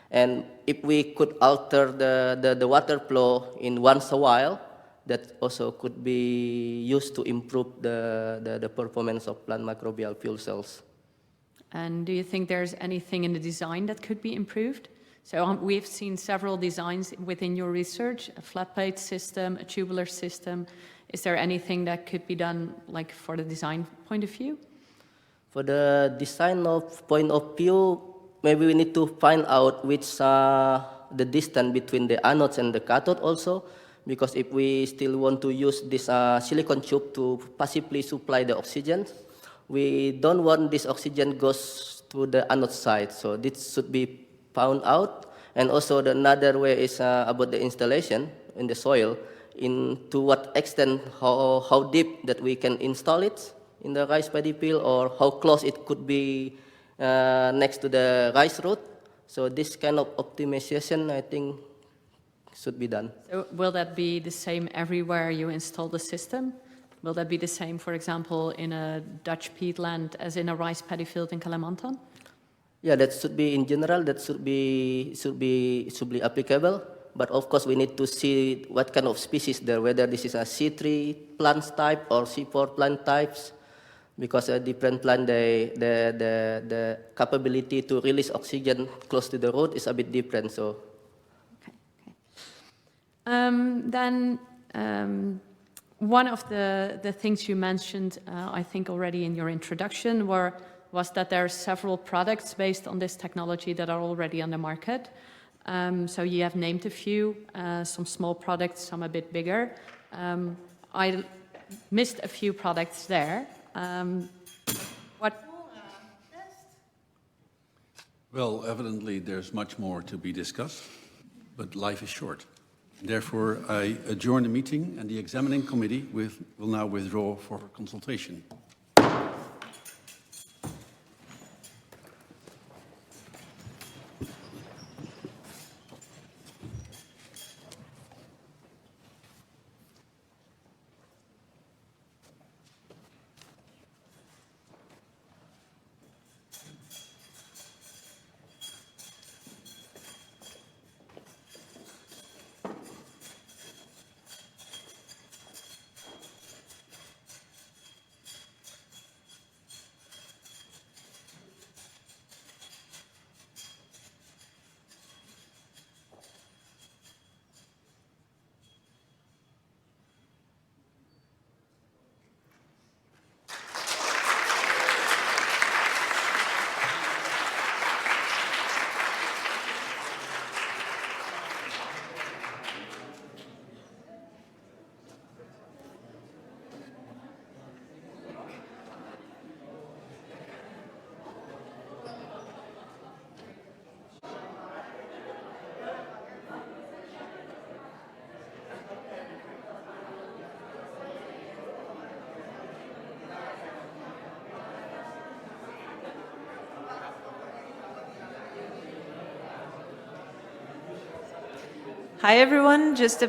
Speaker 1: And if we could alter the water flow in once a while, that also could be used to improve the performance of plant microbial fuel cells.
Speaker 8: And do you think there's anything in the design that could be improved? So we've seen several designs within your research, a flat plate system, a tubular system. Is there anything that could be done, like for the design point of view?
Speaker 1: For the design of point of view, maybe we need to find out which the distance between the anodes and the cathode also, because if we still want to use this silicon tube to passively supply the oxygen, we don't want this oxygen goes to the anode side. So this should be found out. And also another way is about the installation in the soil, to what extent, how deep that we can install it in the rice paddy peel, or how close it could be next to the rice root. So this kind of optimization, I think, should be done.
Speaker 8: So will that be the same everywhere you install the system? Will that be the same, for example, in a Dutch peatland as in a rice paddy field in Kalimantan?
Speaker 1: Yeah, that should be in general. That should be applicable. but of course we need to see what kind of species there, whether this is a C3 plant type or C4 plant types, because a different plant, the capability to release oxygen close to the root is a bit different. So,
Speaker 8: One of the things you mentioned, I think already in your introduction, was that there are several products based on this technology that are already on the market. So you have named a few, some small products, some a bit bigger. I missed a few products there.
Speaker 2: Well, evidently there's much more to be discussed, but life is short. Therefore, I adjourn the meeting, and the examining committee will now withdraw for consultation.
Speaker 4: Hi, everyone. Just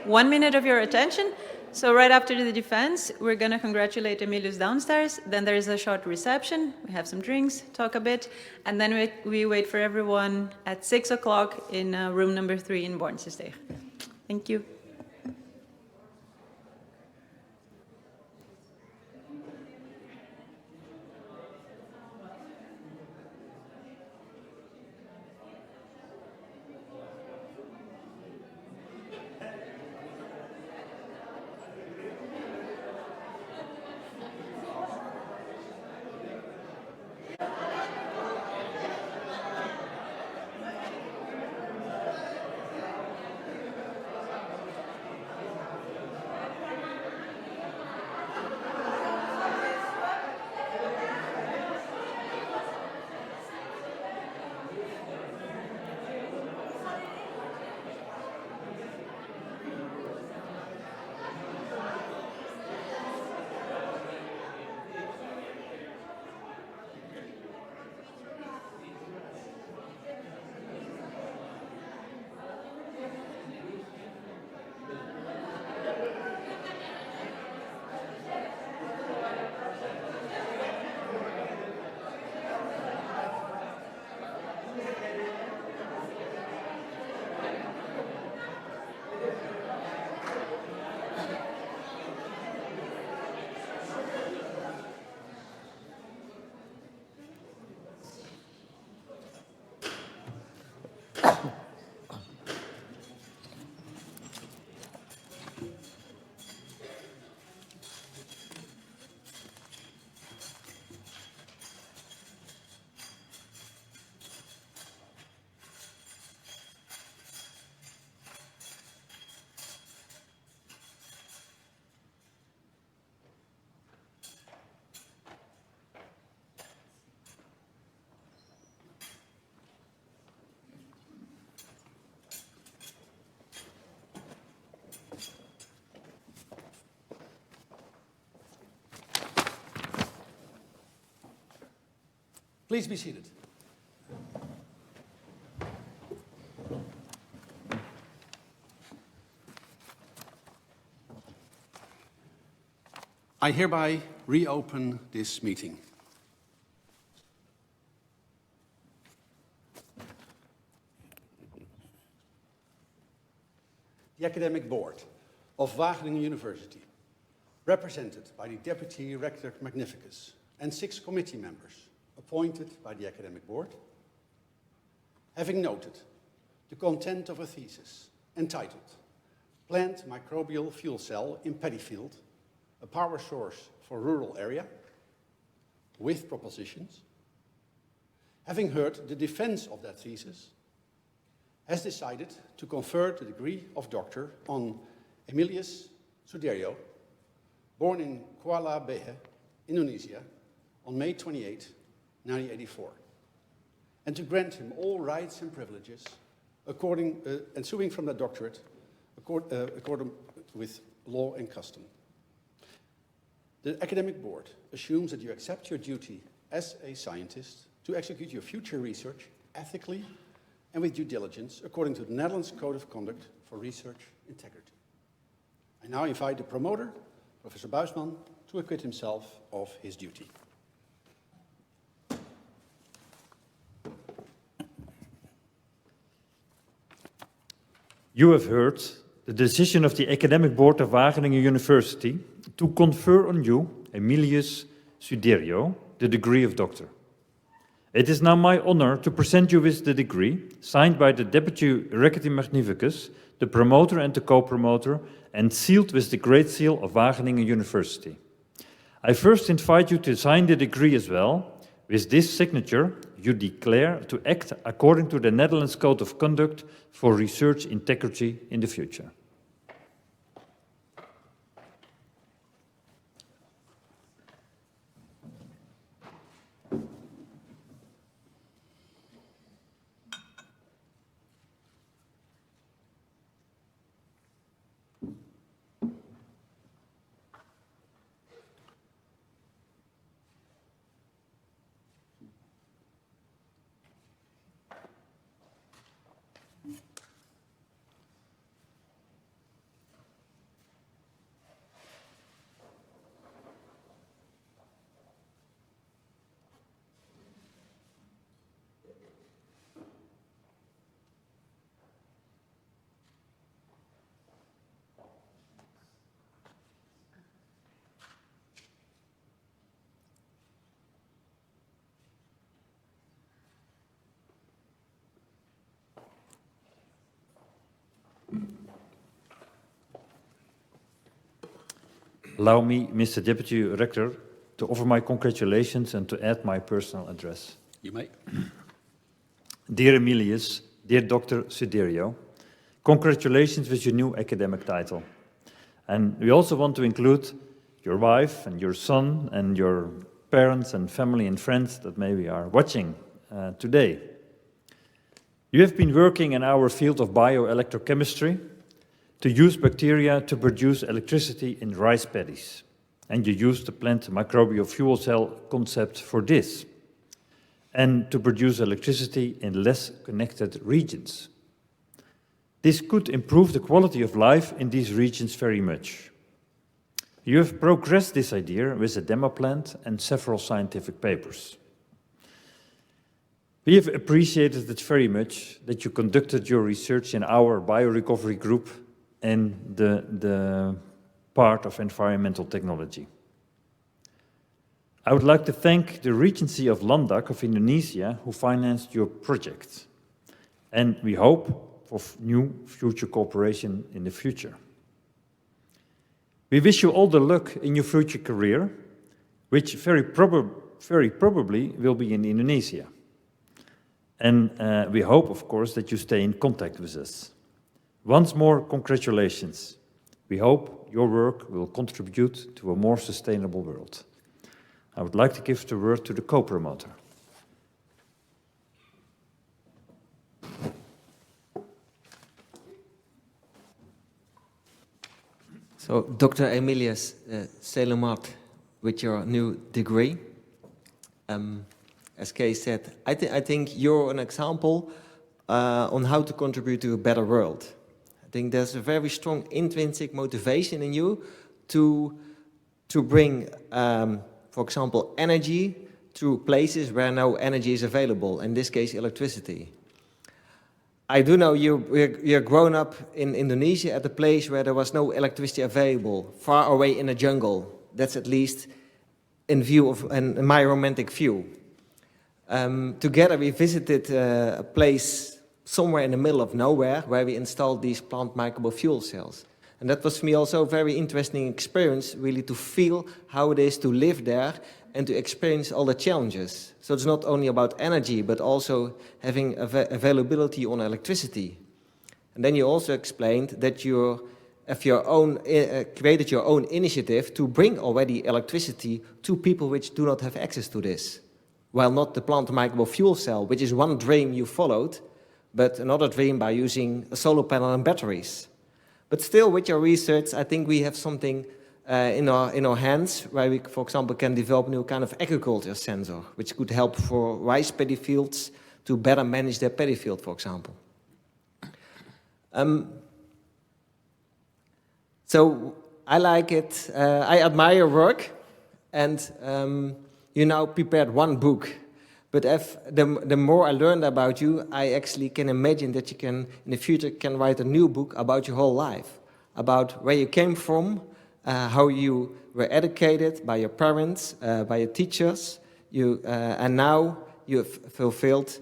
Speaker 4: 1 minute of your attention. So right after the defense, we're going to congratulate Emilius downstairs. Then there is a short reception. We have some drinks, talk a bit. And then we wait for everyone at 6 o'clock in room number 3 in Bornsesteeg. Thank you.
Speaker 2: Please be seated. I hereby reopen this meeting. the Academic Board of Wageningen University, represented by the Deputy Rector Magnificus and 6 committee members appointed by the Academic Board, having noted the content of a thesis entitled Plant Microbial Fuel Cell in Paddy Field, a Power Source for Rural Area, with propositions, having heard the defense of that thesis, has decided to confer the degree of doctor on Emilius Sudirjo, born in Kuala Behe, Indonesia, on May 28, 1984, and to grant him all rights and privileges ensuing from that doctorate according with law and custom. The Academic Board assumes that you accept your duty as a scientist to execute your future research ethically and with due diligence according to the Netherlands Code of Conduct for Research Integrity. I now invite the promoter, Professor Buisman, to acquit himself of his duty.
Speaker 9: You have heard the decision of the Academic Board of Wageningen University to confer on you, Emilius Sudirjo, the degree of doctor. It is now my honor to present you with the degree, signed by the Deputy Rector Magnificus, the promoter and the co-promoter, and sealed with the Great Seal of Wageningen University. I first invite you to sign the degree as well. With this signature, you declare to act according to the Netherlands Code of Conduct for Research Integrity in the future. Allow me, Mr. Deputy Rector, to offer my congratulations and to add my personal address.
Speaker 2: You may.
Speaker 9: Dear Emilius, dear Dr. Sudirjo, congratulations with your new academic title. And we also want to include your wife and your son and your parents and family and friends that maybe are watching today. You have been working in our field of bioelectrochemistry to use bacteria to produce electricity in rice paddies. And you use the plant microbial fuel cell concept for this, and to produce electricity in less connected regions. This could improve the quality of life in these regions very much. You have progressed this idea with a demo plant and several scientific papers. We have appreciated it very much that you conducted your research in our biorecovery group and the part of environmental technology. I would like to thank the Regency of Landak of Indonesia who financed your project, and we hope for new future cooperation in the future. We wish you all the luck in your future career, which very probably will be in Indonesia. And we hope, of course, that you stay in contact with us. Once more, congratulations. We hope your work will contribute to a more sustainable world. I would like to give the word to the co-promoter.
Speaker 10: So, Dr. Emilius Selemat, with your new degree, as Kay said, I think you're an example on how to contribute to a better world. I think there's a very strong intrinsic motivation in you to bring, for example, energy to places where no energy is available, in this case electricity. I do know you're grown up in Indonesia at a place where there was no electricity available, far away in a jungle. That's at least in view of in my romantic view. Together we visited a place somewhere in the middle of nowhere where we installed these plant microbial fuel cells. And that was for me also a very interesting experience, really to feel how it is to live there and to experience all the challenges. So it's not only about energy, but also having availability on electricity. And then you also explained that you have created your own initiative to bring already electricity to people which do not have access to this. While not the plant microbial fuel cell, which is one dream you followed, but another dream by using a solar panel and batteries. But still, with your research, I think we have something in our hands where we, for example, can develop a new kind of agriculture sensor, which could help for rice paddy fields to better manage their paddy field, for example. So I like it. I admire your work, and you now prepared one book. But the more I learned about you, I actually can imagine that you can, in the future, can write a new book about your whole life, about where you came from, how you were educated by your parents, by your teachers, and now you have fulfilled,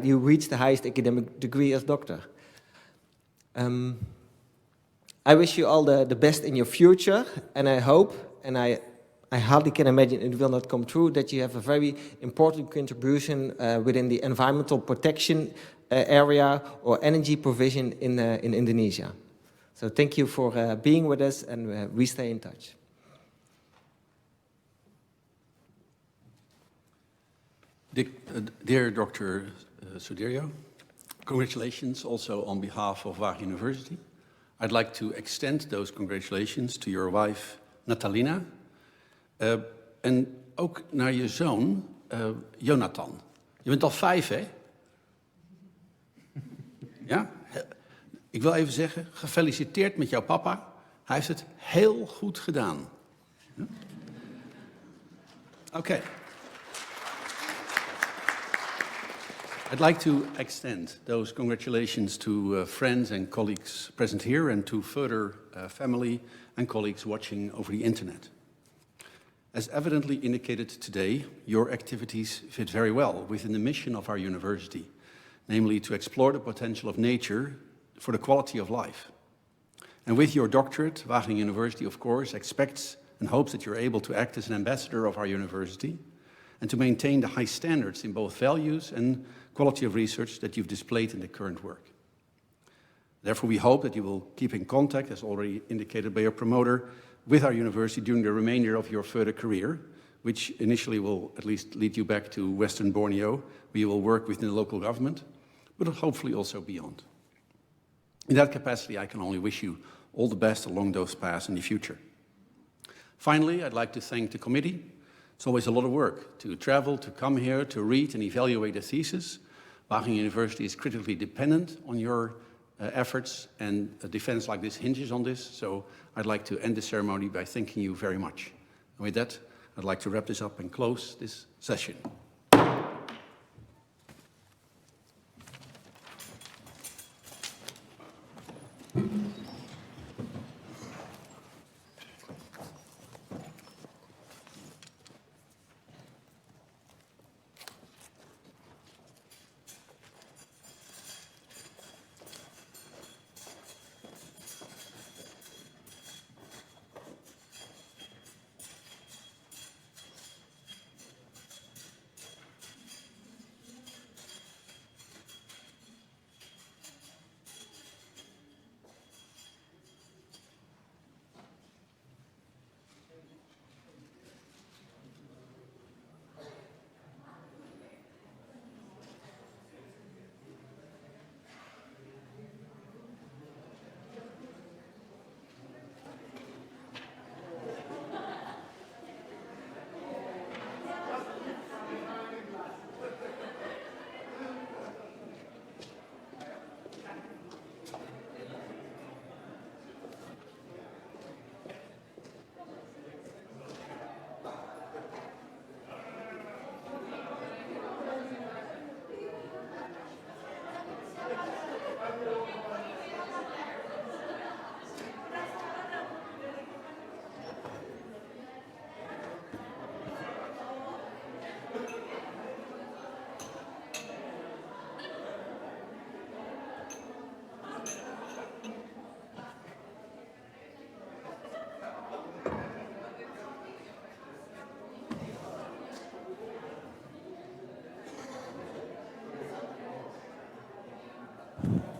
Speaker 10: you reached the highest academic degree as doctor. I wish you all the best in your future, and I hope, and I hardly can imagine it will not come true, that you have a very important contribution within the environmental protection area or energy provision in Indonesia. So thank you for being with us, and we stay in touch.
Speaker 2: Dear Dr. Sudirjo, congratulations also on behalf of Wageningen University. I'd like to extend those congratulations to your wife, Natalina. En ook naar je zoon, Jonathan. Je bent al 5, hè? Ja? Ik wil even zeggen, gefeliciteerd met jouw papa. Hij heeft het heel goed gedaan. Ja? Okay. I'd like to extend those congratulations to friends and colleagues present here and to further family and colleagues watching over the internet. As evidently indicated today, your activities fit very well within the mission of our university, namely to explore the potential of nature for the quality of life. And with your doctorate, Wageningen University, of course, expects and hopes that you're able to act as an ambassador of our university and to maintain the high standards in both values and quality of research that you've displayed in the current work. Therefore, we hope that you will keep in contact, as already indicated by your promoter, with our university during the remainder of your further career, which initially will at least lead you back to Western Borneo, where you will work within the local government, but hopefully also beyond. In that capacity, I can only wish you all the best along those paths in the future. Finally, I'd like to thank the committee. It's always a lot of work to travel, to come here, to read and evaluate a thesis. Wageningen University is critically dependent on your efforts, and a defense like this hinges on this. So I'd like to end the ceremony by thanking you very much. And with that, I'd like to wrap this up and close this session. you.